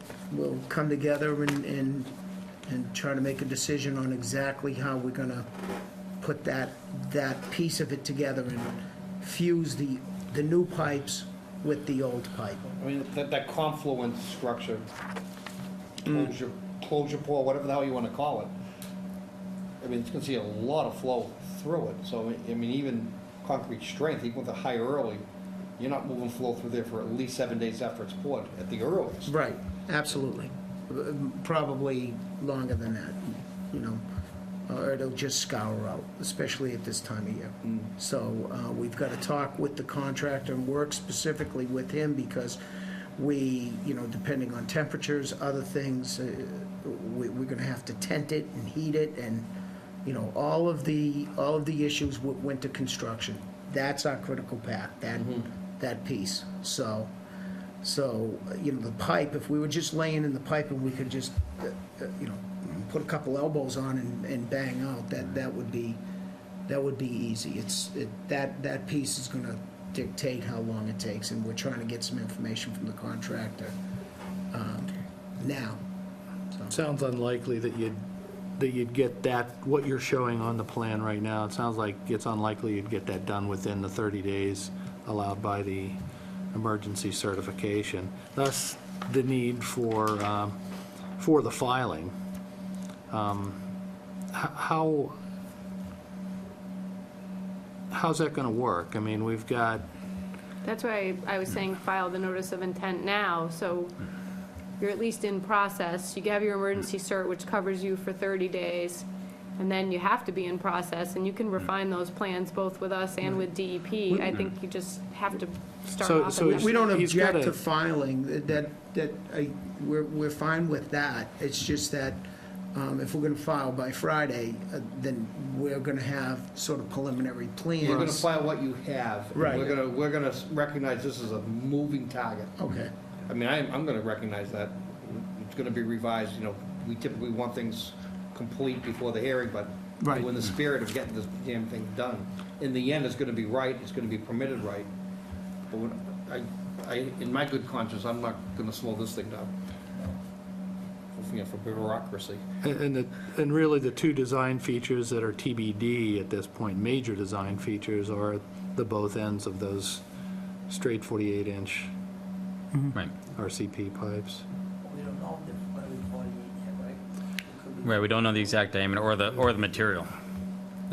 come together and try to make a decision on exactly how we're going to put that piece of it together and fuse the new pipes with the old pipe. I mean, that confluence structure, closure pour, whatever the hell you want to call it, I mean, it's going to see a lot of flow through it. So, I mean, even concrete strength, even with a high early, you're not moving flow through there for at least 7 days after it's poured, at the earliest. Right, absolutely. Probably longer than that, or it'll just scour out, especially at this time of year. So we've got to talk with the contractor and work specifically with him, because we, depending on temperatures, other things, we're going to have to tent it and heat it, and, all of the issues with winter construction. That's our critical path, that piece. So, the pipe, if we were just laying in the pipe and we could just, put a couple elbows on and bang out, that would be easy. That piece is going to dictate how long it takes, and we're trying to get some information from the contractor now. Sounds unlikely that you'd get that, what you're showing on the plan right now. It sounds like it's unlikely you'd get that done within the 30 days allowed by the emergency certification. Thus, the need for the filing. How's that going to work? I mean, we've got. That's why I was saying file the notice of intent now, so you're at least in process. You have your emergency cert, which covers you for 30 days, and then you have to be in process, and you can refine those plans both with us and with DEP. I think you just have to start off. So at that We don't He's object gotta- to filing, we're fine with that. It's just that if we're going to file by Friday, then we're going to have sort of preliminary plans. You're going to file what you have. and Right. We're going to recognize this is a moving target. Okay. I mean, I'm going to recognize that. it's gonna be revised, we typically want things complete before the hearing, but Right. in the spirit of getting this damn thing done. In the end, it's gonna be right, it's gonna be permitted right. But in my good conscience, I'm not gonna slow this thing down. For bureaucracy. And really, the two design features that are TBD at this point, major design features, are the both ends of those straight 48-inch Right. RCP pipes. We don't know if it's going to be 48 yet, right? Could be- Right, we don't know the exact diameter or the material.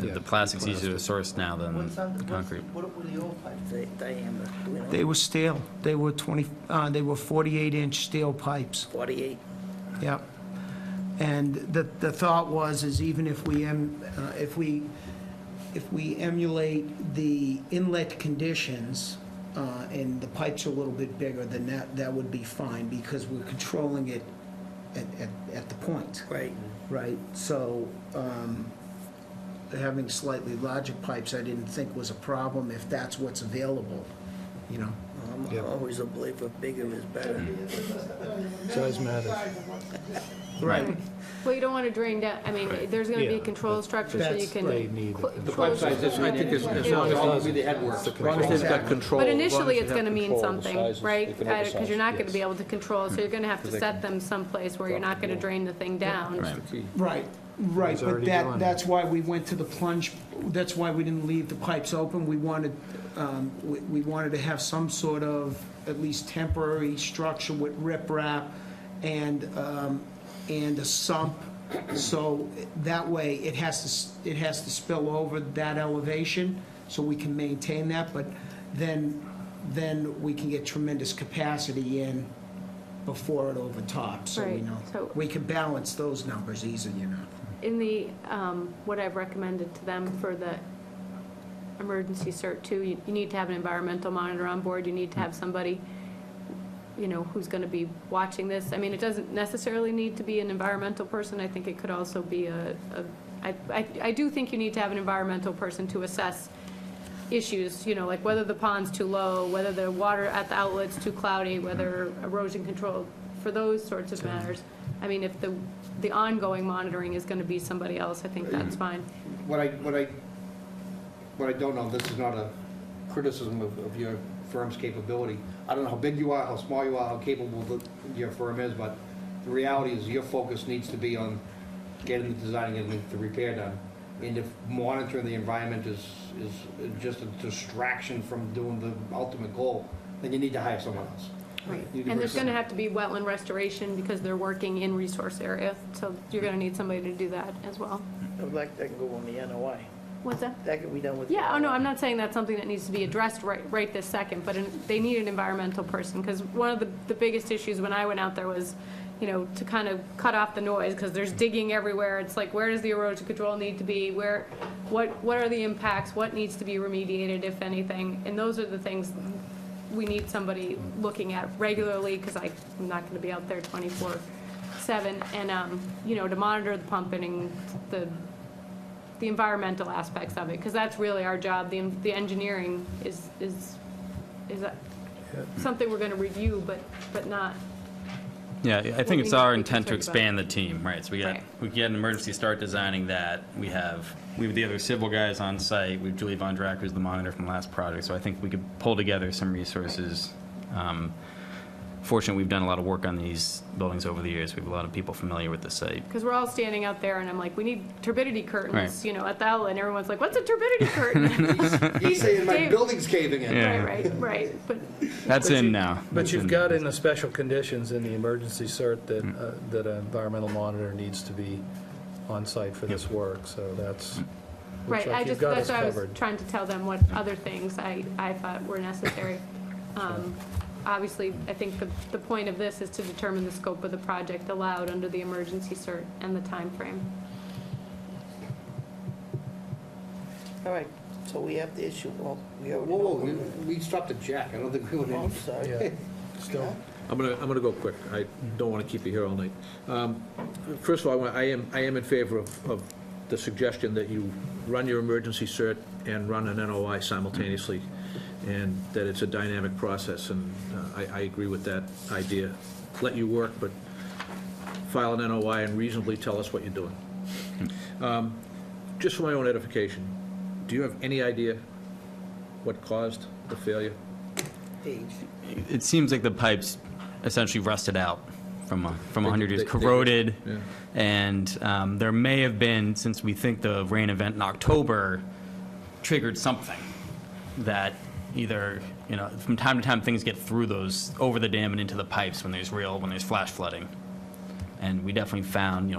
Yeah, The plastic's easier to source now than What's on the concrete. What were the old pipes diameter? Do we know? They were steel. They were 48-inch steel pipes. 48. Yep. And the thought was, is even if we emulate the inlet conditions, and the pipes are a little bit bigger, then that would be fine, because we're controlling it at the point. Right. Right, so, having slightly larger pipes, I didn't think was a problem if that's what's available, I'm Yep. always a believer bigger is better. Size matters. Right. Well, you don't want to drain down, I mean, there's going to be a Yeah, control structure, so you that's- can. They need cl- The close pipe size, it. I think as long as all be the headwork. As long as they've got control. But as long initially, as it's they going to have mean control of the something, sizes, right? they can Because oversize, you're not going to yes. be able to control, so you're going to have to set them someplace where you're not going to drain the thing down. Right, right, He's but already doing it. that's why we went to the plunge, that's why we didn't leave the pipes open. We wanted to have some sort of, at least temporary structure with riprap and a sump, so that way it has to spill over that elevation, so we can maintain that, but then we can get tremendous capacity in before it overtops, so we Right, know. so- We can balance those numbers easy, In the, what I've recommended to them for the emergency cert too, you need to have an environmental monitor on board, you need to have somebody, who's going to be watching this. I mean, it doesn't necessarily need to be an environmental person, I think it could also be I do think you need to have an environmental person to assess issues, like whether the pond's too low, whether the water at the outlet's too cloudy, whether erosion control, for those sorts of matters. I mean, if the ongoing monitoring is going to be somebody else, I think that's fine. What I don't know, this is not a criticism of your firm's capability. I don't know how big you are, how small you are, how capable your firm is, but the reality is your focus needs to be on getting the design and getting the repair done. And if monitoring the environment is just a distraction from doing the ultimate goal, then you need to hire someone else. Right. You can And there's bring going to have to be wetland restoration because they're working in resource area, so you're going to need somebody to do that as well. That can go on the NOI. What's that? That can be done with. Yeah, oh no, I'm not saying that's something that needs to be addressed right this second, but they need an environmental person, because one of the biggest issues when I went out there was, to kind of cut off the noise, because there's digging everywhere. It's like, where does the erosion control need to be? What are the impacts? What needs to be remediated, if anything? And those are the things we need somebody looking at regularly, because I'm not going to be out there 24/7, and, to monitor the pumping and the environmental aspects of it, because that's really our job. The engineering is something we're going to review, but not. Yeah, I What think we it's need our to be intent to concerned about. expand the team, right? So we Right. get an emergency start designing that. We have the other civil guys on site. We have Julie Von Drack, who's the monitor from the last project. So I think we could pull together some resources. Fortunately, we've done a lot of work on these buildings over the years. We have a lot of people familiar with the site. Because we're all standing out there, and I'm like, we need turbidity curtains, Right. at the outlet, and everyone's like, what's a turbidity curtain? He's saying my Dave- building's caving in. Yeah. Right, but That's in now. But That's you've in. got in the special conditions in the emergency cert that an environmental monitor needs to be on site for this work, so that's, right, looks like you've got us that's why I was covered. trying to tell them what other things I thought were necessary. Obviously, I think the point of this is to determine the scope of the project allowed under the emergency cert and the time frame. All right, so we have the issue, well, we already Whoa, know. whoa, we stopped at Jack. I don't think we went Oh, in. I'm sorry. Yeah, still. I'm gonna go quick. I don't want to keep you here all night. First of all, I am in favor of the suggestion that you run your emergency cert and run an NOI simultaneously, and that it's a dynamic process, and I agree with that idea. Let you work, but file an NOI and reasonably tell us what you're doing. Just for my own edification, do you have any idea what caused the failure? Age. It seems like the pipes essentially rusted out from 100 years, they- corroded, yeah. and there may have been, since we think the rain event in October triggered something that either, from time to time, things get through those, over the dam and into the pipes when there's flash flooding. And we definitely found,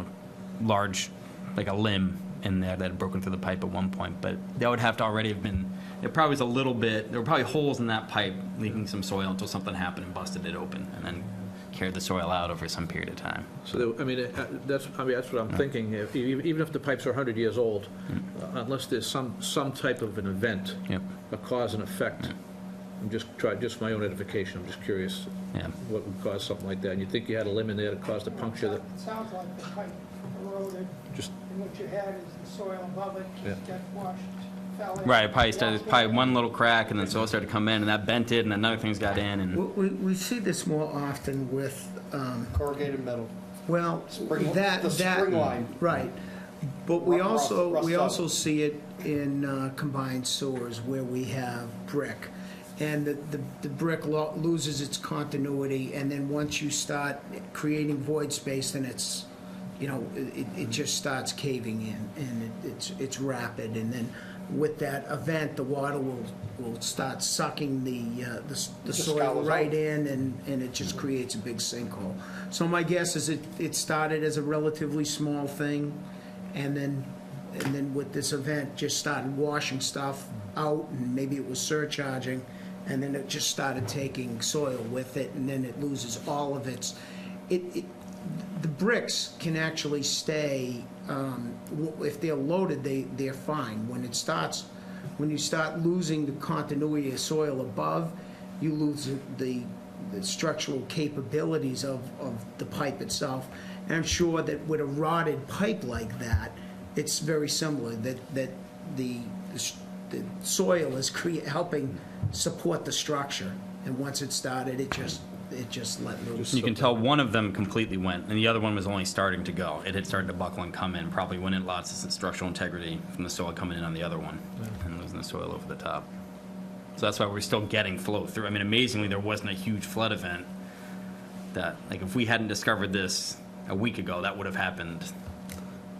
large, like a limb in there that had broken through the pipe at one point, but that would have to already have been, there probably was a little bit, there were probably holes in that pipe leaking some soil until something happened and busted it open, and then carried the soil out over some period of time. So, that's what I'm thinking. Even if the pipes are 100 years old, unless there's some type of an event, Yep. a cause and effect, I'm just for my own edification, I'm just curious Yeah. what would cause something like that. And you think you had a limb in there that caused a puncture that, It sounds like the pipe eroded, just, and what you had is the soil above it just got washed, fell in. Right, probably one little crack, and then soil started to come in, and that bent it, and then other things got in, and We see this more often with, Corrugated metal. well, Spring- that. the spring line. Right. But we Rust also out. see it in combined sewers where we have brick. And the brick loses its continuity, and then once you start creating void space, then it's, it just starts caving in, and it's rapid. And then with that event, the water will start sucking the soil scours right out. in, and it just creates a big sinkhole. So my guess is it started as a relatively small thing, and then with this event, just started washing stuff out, and maybe it was surcharging, and then it just started taking soil with it, and then it loses all of its, the bricks can actually stay, if they're loaded, they're fine. When you start losing the continuity of soil above, you lose the structural capabilities of the pipe itself. And I'm sure that with a rotted pipe like that, it's very similar, that the soil is helping support the structure. And once it started, it just let loose. you can tell one of them completely went, and the other one was only starting to go. It had started to buckle and come in, probably went in lots of structural integrity from the soil coming in on the other one, and losing the soil over the top. So that's why we're still getting flow through. Amazingly, there wasn't a huge flood event that, if we hadn't discovered this a week ago, that would have happened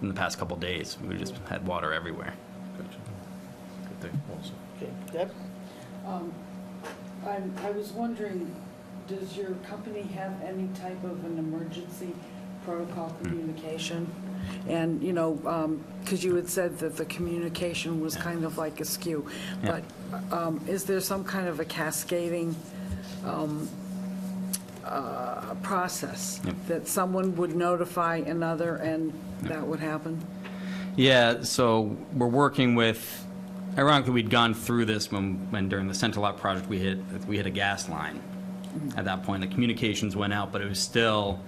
in the past couple days. We just had water everywhere. gotcha. Good thing also. Okay, Deb? I was wondering, does your company have any type of an emergency protocol communication? And, because you had said that the communication was kind of like askew, Yeah. but is there some kind of a cascading process Yep. that someone would notify another and that would happen? Yeah, so we're working with, ironically, we'd gone through this when during the Central Lot project, we hit a gas line. At that point, the communications went out, but it was still,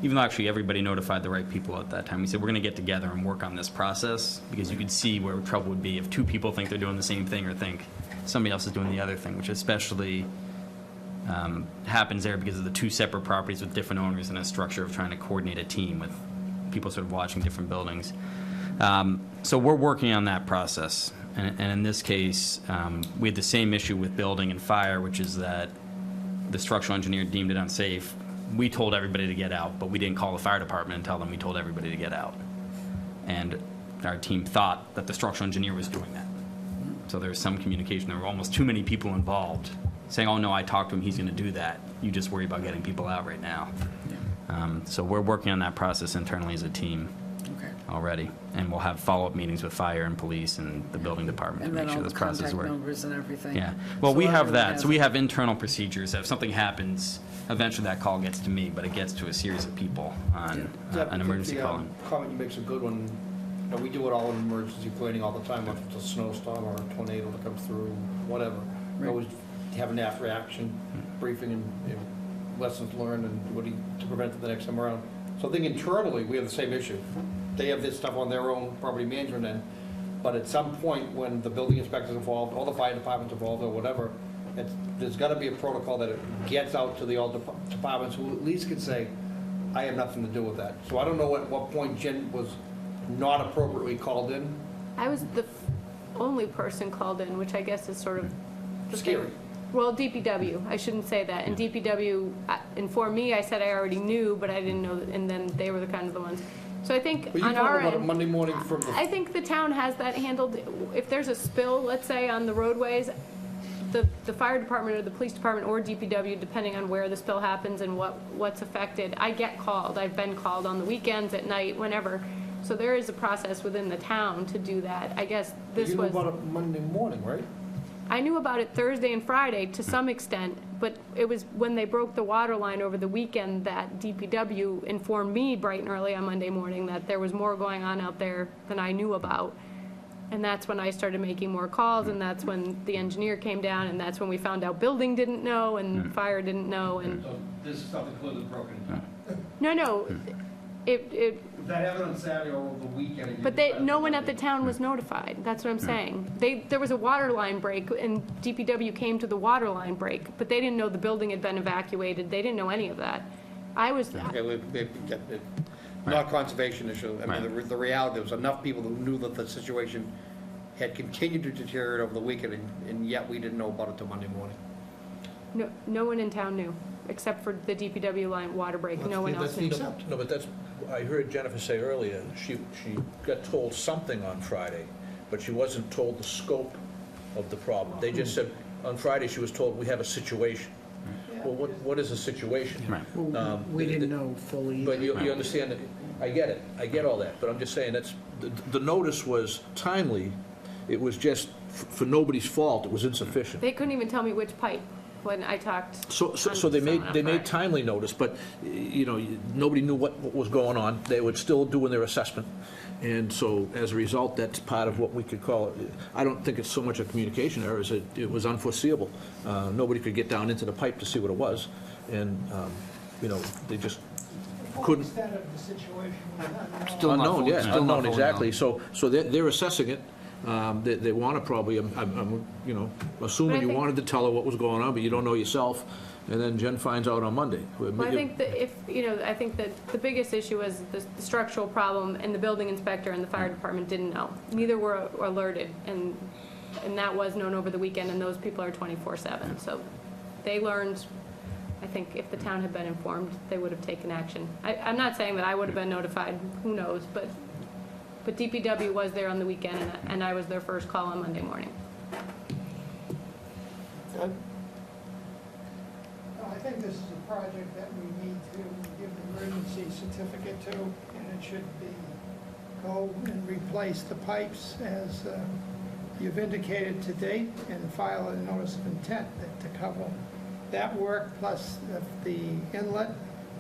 even though actually everybody notified the right people at that time, we said, we're going to get together and work on this process, because you could see where trouble would be if two people think they're doing the same thing or think somebody else is doing the other thing, which especially happens there because of the two separate properties with different owners and a structure of trying to coordinate a team with people sort of watching different buildings. So we're working on that process. And in this case, we had the same issue with building and fire, which is that the structural engineer deemed it unsafe. We told everybody to get out, but we didn't call the fire department and tell them we told everybody to get out. And our team thought that the structural engineer was doing that. So there was some communication. There were almost too many people involved saying, oh, no, I talked to him, he's going to do that. You just worry about getting people out right now. So we're working on that process internally as a team already. And we'll have follow-up meetings with fire and police and the building department to And make then all sure the this process contact works. numbers and everything? Yeah. Well, So we have everyone that. has So we it. have internal procedures. If something happens, eventually that call gets to me, but it gets to a series of people on an emergency call. Comment you make's a good one. We do it all in emergency planning all the time, whether it's a snowstorm or a tornado that comes through, whatever. We always have an after-action briefing and lessons learned and to prevent it the next time around. So I think internally, we have the same issue. They have this stuff on their own property management end, but at some point, when the building inspector's involved, or the fire department's involved, or whatever, there's got to be a protocol that it gets out to the all departments who at least can say, I had nothing to do with that. So I don't know at what point Jen was not appropriately called in. I was the only person called in, which I guess is sort of the thing. Scary. Well, DPW, I shouldn't say that. And DPW informed me, I said I already knew, but I didn't know, and then they were the kind of the ones. So I think But you on told our them about it end, Monday morning from the... I think the town has that handled. If there's a spill, let's say, on the roadways, the fire department or the police department or DPW, depending on where the spill happens and what's affected, I get called. I've been called on the weekends, at night, whenever. So there is a process within the town to do that. I guess this You knew was. about it Monday morning, right? I knew about it Thursday and Friday to some extent, but it was when they broke the water line over the weekend that DPW informed me bright and early on Monday morning that there was more going on out there than I knew about. And that's when I started making more calls, and that's when the engineer came down, and that's when we found out building didn't know and fire didn't know, and, So this is something clearly broken in time. no, it, If that happened on Saturday or over the weekend. but no one at the town was notified, that's what I'm saying. There was a water line break, and DPW came to the water line break, but they didn't know the building had been evacuated, they didn't know any of that. I was, Okay, not a conservation issue. I mean, the reality, there was enough people who knew that the situation had continued to deteriorate over the weekend, and yet we didn't know about it till Monday morning. no one in town knew, except for the DPW line water break, no one else knew. No, but that's, I heard Jennifer say earlier, she got told something on Friday, but she wasn't told the scope of the problem. They just said, on Friday, she was told, we have a situation. Well, what is a situation? We didn't know fully. But you understand that, I get it, I get all that, but I'm just saying, the notice was timely, it was just, for nobody's fault, it was insufficient. They couldn't even tell me which pipe when I talked. So they made timely notice, but, nobody knew what was going on, they were still doing their assessment, and so, as a result, that's part of what we could call it. I don't think it's so much a communication error as it was unforeseeable. Nobody could get down into the pipe to see what it was, and, they just couldn't. The extent of the situation was unknown. Still not Unknown, fully- yeah, still not unknown, fully exactly. known. So they're assessing it. They want to probably, I'm assuming you think- wanted to tell her what was going on, but you don't know yourself, and then Jen finds out on Monday. Well, I think that I think that the biggest issue was the structural problem, and the building inspector and the fire department didn't know. Neither were alerted, and that was known over the weekend, and those people are 24/7. So they learned, I think if the town had been informed, they would have taken action. I'm not saying that I would have been notified, who knows, but DPW was there on the weekend, and I was their first call on Monday morning. I think this is a project that we need to give the emergency certificate to, and it should be go and replace the pipes as you've indicated to date, and file a notice of intent to cover that work, plus the inlet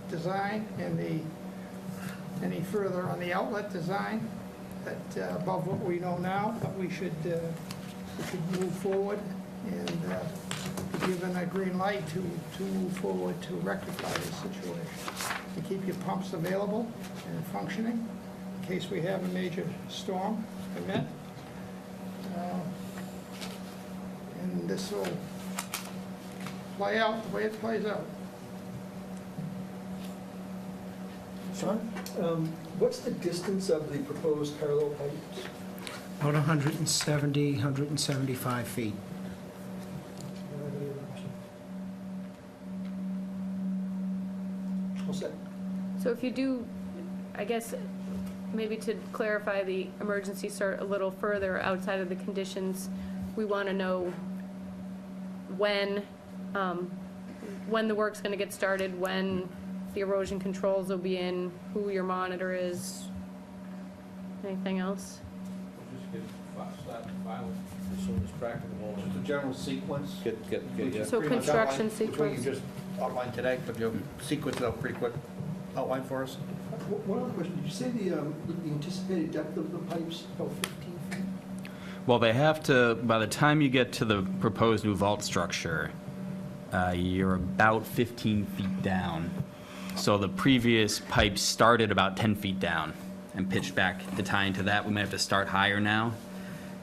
design and any further on the outlet design that above what we know now, but we should move forward and be given a green light to move forward to rectify this situation. To keep your pumps available and functioning in case we have a major storm event. And this will play out the way it plays out. Sean, what's the distance of the proposed parallel pipes? About 170, 175 feet. What's that? So if you do, I guess, maybe to clarify the emergency cert a little further outside of the conditions, we want to know when the work's going to get started, when the erosion controls will be in, who your monitor is, anything else? Just get start filing as soon as practicable. Just a general sequence. Get. So Pretty much construction outlined, which way you sequence. just outlined today, but you'll sequence it out pretty quick. Outline for us. One other question, did you say the anticipated depth of the pipes, about 15 feet? Well, they have to, by the time you get to the proposed new vault structure, you're about 15 feet down. So the previous pipes started about 10 feet down and pitched back to tie into that. We might have to start higher now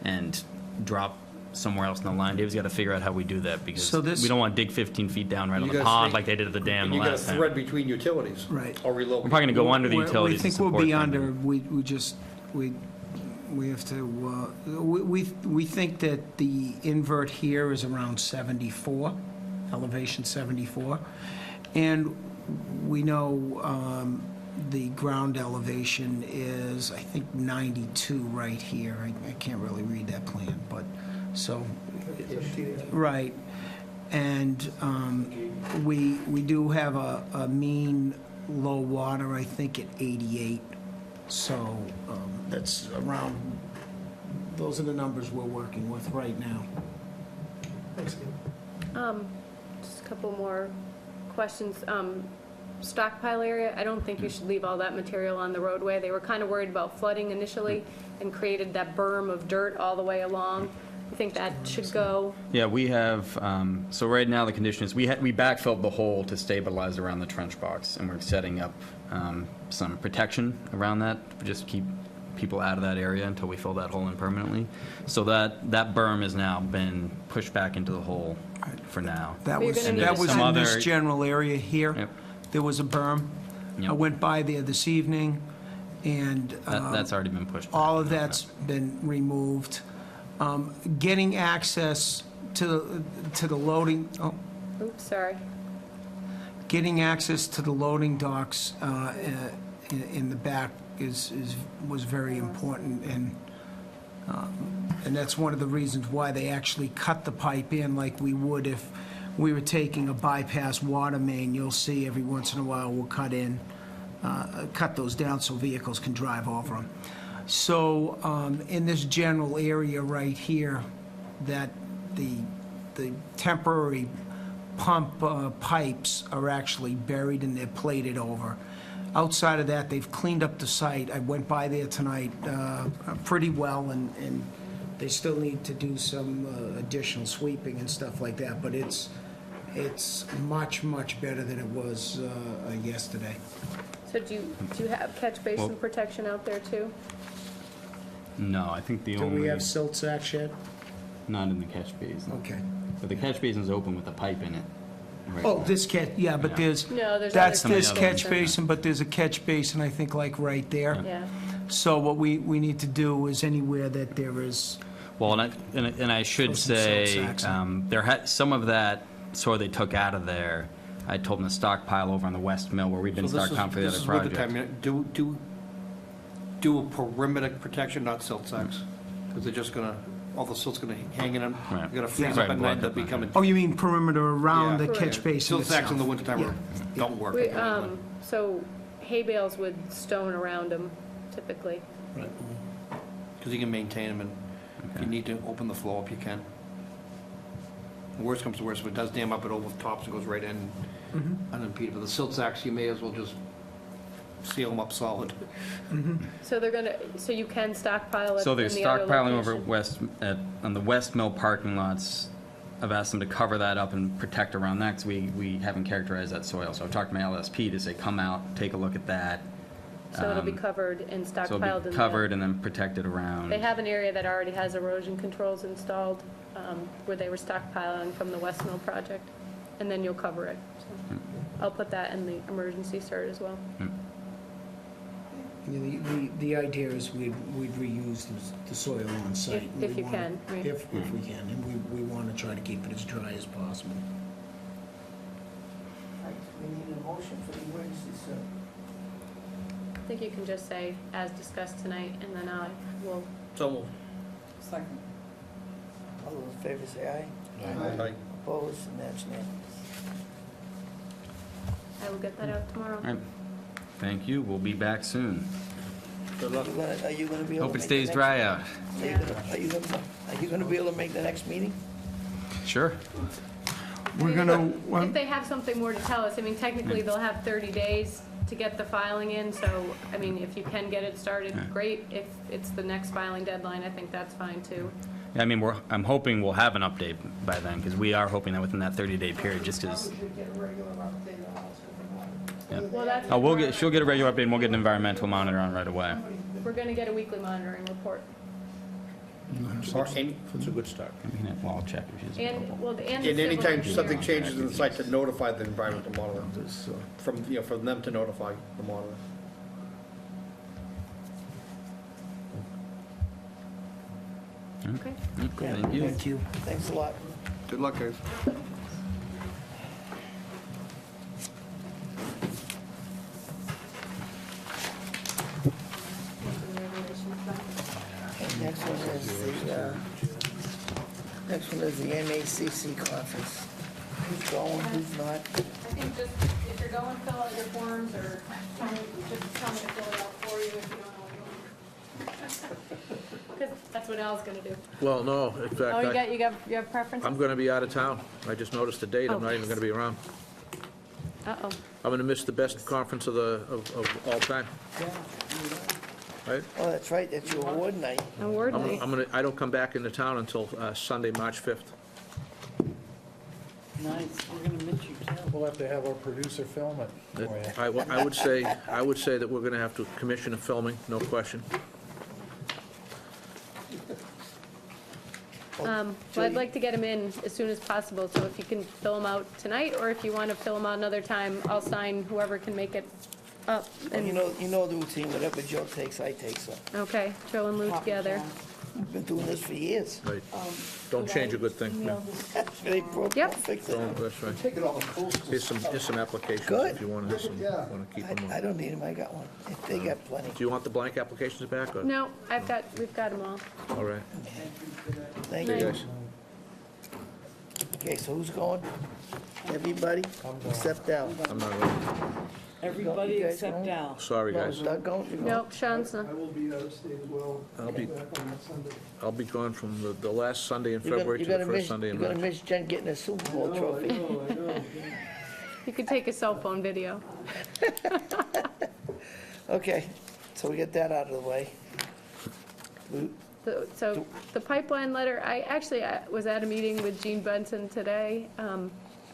and drop somewhere else in the line. Dave's got to figure out how we do that, because So this- we don't want to dig 15 feet down right You on the gotta pond snake- like they did at the dam And the you got a last time. thread between utilities. Right. Or We're relocate. probably going to go under the We utilities to think we'll support be them. under, we have to, we think that the invert here is around 74, elevation 74. And we know the ground elevation is, I think, 92 right here. I can't really read that plan, but, so, right. And we do have a mean low water, I think, at 88. So that's around, those are the numbers we're working with right now. Thanks, Gail. Just a couple more questions. Stockpile area, I don't think you should leave all that material on the roadway. They were kind of worried about flooding initially and created that berm of dirt all the way along. I think that should go. Yeah, we have, so right now the condition is, we backfilled the hole to stabilize around the trench box, and we're setting up some protection around that, just to keep people out of that area until we fill that hole in permanently. So that berm has now been pushed back into the hole for now. That But you're was, gonna need that to was stop- in this other- general area here. Yep. There was a berm. I Yep. went by there this evening, and That's already been pushed back. all of that's been removed. Getting access to the loading, Oops, sorry. getting access to the loading docks in the back was very important, and that's one of the reasons why they actually cut the pipe in like we would if we were taking a bypass water main. You'll see every once in a while we'll cut those down so vehicles can drive over them. So in this general area right here, that the temporary pump pipes are actually buried and they're plated over. Outside of that, they've cleaned up the site. I went by there tonight pretty well, and they still need to do some additional sweeping and stuff like that, but it's much, much better than it was yesterday. So do you have catch basin Well- protection out there too? No, I think the Do only, we have silt sacks yet? not in the catch basin. Okay. But the catch basin's open with a pipe in it. right Oh, now. this catch, yeah, but Yeah. there's, No, there's that's other this catch catch basin. basin, but there's a catch basin, I think, like right there. Yeah. So what we need to do is anywhere that there is, Well, and I should Throw some salt say, sacks in. some of that soil they took out of there, I told them to stockpile over on the West Mill where we've been So this is- stockpiling for the this other is with the project. time, do a perimeter protection, not silt sacks, because they're just gonna, all the silt's gonna hang in them. Right. You're gonna freeze Yeah. up at Right, night, block they'll up, become. oh, you mean perimeter around the Yeah. catch basin Silt sacks in the itself? wintertime Yeah. don't work. We, so hay bales with stone around them typically. Because you can maintain them, and if you need to open the flow up, you can. Worst comes to worst, if it does dam up, it overtops and goes right in unimpeded. But the silt sacks, you may as well just seal them up solid. So they're gonna, so you can stockpile it So they're in the other stockpiling over location? on the West Mill parking lots. I've asked them to cover that up and protect around that, because we haven't characterized that soil. So I've talked to my LSP to say, come out, take a look at that. So it'll be covered and So stockpiled it'll in be the... covered and then protected around. They have an area that already has erosion controls installed, where they were stockpiling from the West Mill project, and then you'll cover it. So I'll put that in the emergency cert as well. The idea is we'd reuse the soil on site. If you can, right. If we can, and we want to try to keep it as dry as possible. We need a motion for the emergency, sir. I think you can just say, as discussed tonight, and then I will, So moved. Second. All those in favor say aye. Aye. Opposed, and that's unanimous. I will get that out tomorrow. All right. Thank you. We'll be back soon. Good luck. Are you gonna be able to Hope it make the stays next- dry out. Are you gonna be able to make the next meeting? Sure. We're gonna, If they have something more to tell us, I mean, technically, they'll have 30 days to get the filing in, so, I mean, if you can get it started, great. If it's the next filing deadline, I think that's fine, too. Yeah, I mean, I'm hoping we'll have an update by then, because we are hoping that within that 30-day period, just because. We should get a regular update on what's going on. Well, that's... Oh, she'll get a regular update, and we'll get an environmental monitor on right away. We're gonna get a weekly monitoring report. Or any- It's a good start. Well, I'll check if she's available. And, well, and the And civil anytime engineer. something changes in the site, to notify the environmental monitor, from, from them to notify the monitor. Okay. Thank you. Thank you. Thanks a lot. Good luck, guys. Next one is the MACC conference. Who's going, who's not? I think just, if you're going, fill out your forms, or just tell me to fill it out for you if you don't know what you want. Because that's what Al's gonna do. Well, no, in fact, Oh, you have preferences? I'm going to be out of town. I just noticed the date. I'm not even going to be around. Uh-oh. I'm going to miss the best conference of all time. Right? Oh, that's right, that's your award night. Award I'm night. gonna, I don't come back into town until Sunday, March 5th. Nice, we're gonna miss you too. We'll have to have our producer film it for you. I would say that we're going to have to commission a filming, no question. Well, I'd like to get them in as soon as possible, so if you can fill them out tonight, or if you want to fill them out another time, I'll sign whoever can make it up. And And, you know the routine, whatever Joe takes, I take, so. okay, Joe and Lou together. I've been doing this for years. Right. Don't change a good thing. No. They broke, Yep. fix it. Don't, that's right. Take it all the postal. Here's some applications Good. if you want to keep them I on. don't need them, I got one. If they got plenty. Do you want the blank applications back, or? No, we've got them all. All right. Thank See you you. guys. Okay, so who's going? Everybody? Except Al. I'm not going. Everybody You guys except going? Al. Sorry, No, guys. Doug going? You going? Nope, Sean's not. I will be out of state as well. I'll be- Back on that Sunday. I'll be gone from the last Sunday in You're gonna- February you're to the gonna first miss- Sunday in You're gonna March. miss Jen getting a Super Bowl trophy. I know. You could take a cell phone video. Okay, so we get that out of the way. So the pipeline letter, I was at a meeting with Gene Benson today.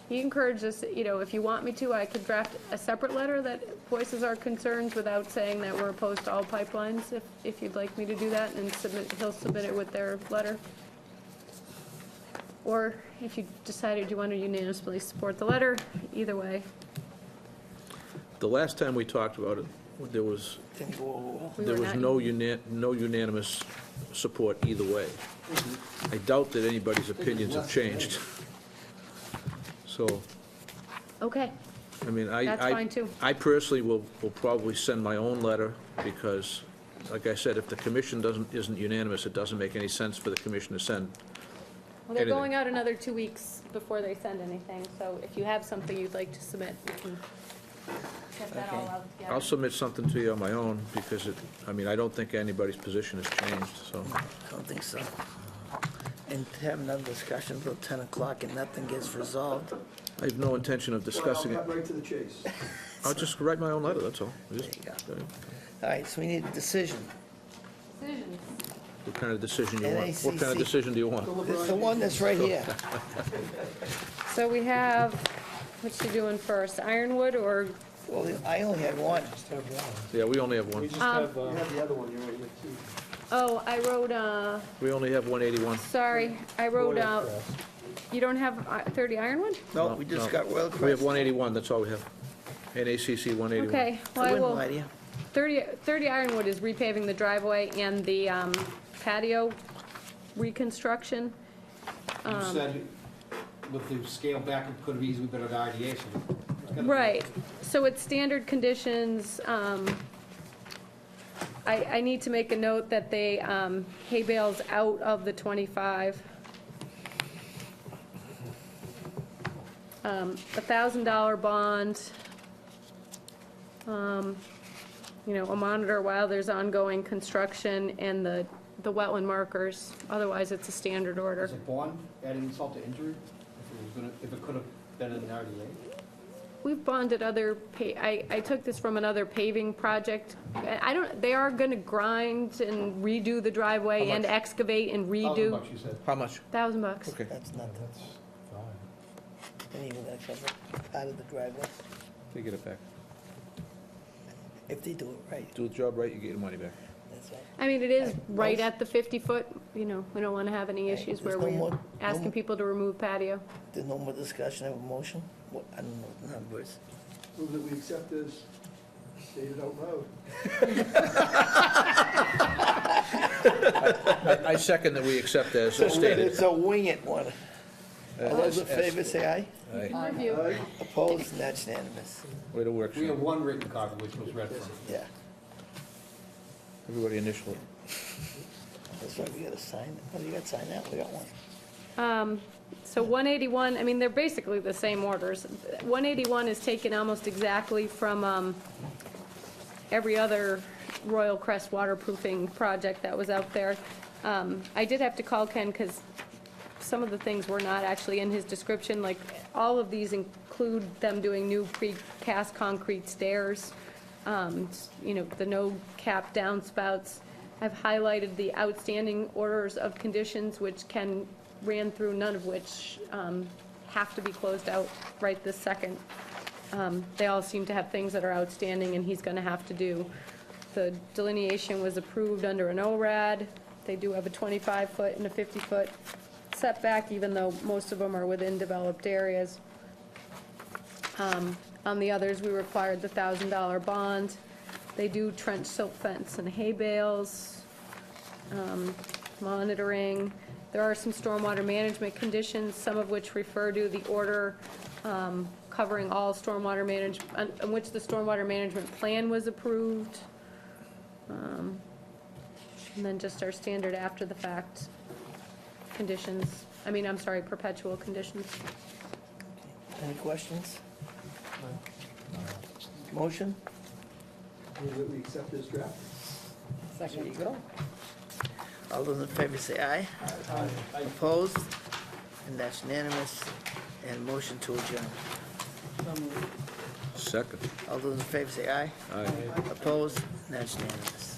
He encouraged us, if you want me to, I could draft a separate letter that voices our concerns without saying that we're opposed to all pipelines, if you'd like me to do that, and he'll submit it with their letter. Or if you decided you want to unanimously support the letter, either way. The last time we talked about it, there was Didn't go over well. We There were was not- no unanimous support either way. I doubt that anybody's opinions have changed. So, Okay, I mean, that's fine too. I personally will probably send my own letter, because, like I said, if the commission isn't unanimous, it doesn't make any sense for the commission to send. Well, they're anything. going out another 2 weeks before they send anything, so if you have something you'd like to submit, you can get that all out together. I'll submit something to you on my own, because I don't think anybody's position has changed, so. I don't think so. And to have another discussion until 10 o'clock and nothing gets resolved. I have no intention of discussing it. I'll cut right to the chase. I'll just write my own letter, that's all. There you go. All right, so we need a decision. Decisions. What kind of decision do you want? What kind of NACC. decision do you want? It's the one that's right here. So we have, what's she doing first, Ironwood or, Well, I only had one. Just have one. Yeah, we only have We one. just have, You have the other one, you're right here too. oh, I wrote, We only have 181. sorry, I wrote, you don't have 30 Ironwood? No, we just got Royal Crest. We have 181, that's all we have. NACC 181. Okay, I well, I wouldn't will, lie to you. 30 Ironwood is repaving the driveway and the patio reconstruction. You said with the scale back, it could have easily been an RDA, so. it's gotta be- Right, so it's standard conditions. I need to make a note that they, hay bales out of the 25. $1,000 bond. A monitor while there's ongoing construction, and the wetland markers. Otherwise, it's a standard order. Is a bond adding insult to injury? If it could have been an RDA? We've bonded other, I took this from another paving project. They are gonna grind and redo the driveway How and much? excavate and redo. $1,000 you said. How much? $1,000. Okay. That's nothing. that's fine. And even that cover part of the driveway, They get it back. if they do it right. Do the job right, you get your money back. That's right. I mean, it is Right. right at the 50-foot, we don't want to have any Right. issues There's where no we're more- asking people to remove patio. There's no more discussion of a motion? What, I don't know the numbers. Move that we accept as stated out loud. I second that we accept as stated. It's a wing it one. All those in As favor stated. say aye. Aye. Review. Opposed, and that's unanimous. Way to work, We have Sean. one written copy, which was read from. Yeah, Everybody initially. that's right, we gotta sign it. Oh, you gotta sign that, we got one. So 181, I mean, they're basically the same orders. 181 is taken almost exactly from every other Royal Crest waterproofing project that was out there. I did have to call Ken because some of the things were not actually in his description, like, all of these include them doing new precast concrete stairs, the no-cap downspouts. I've highlighted the outstanding orders of conditions, which Ken ran through, none of which have to be closed out right this second. They all seem to have things that are outstanding, and he's going to have to do. The delineation was approved under an ORAD. They do have a 25-foot and a 50-foot setback, even though most of them are within developed areas. On the others, we required the $1,000 bond. They do trench silt fence and hay bales, monitoring. There are some stormwater management conditions, some of which refer to the order covering all stormwater management, on which the stormwater management plan was approved. And then just our standard after-the-fact conditions, perpetual conditions. Any questions? Motion? Move that we accept as draft. There you go. All those in favor say aye. Opposed? And that's unanimous. And motion to adjourn. Second. All those in favor say aye. Aye. Opposed? And that's unanimous.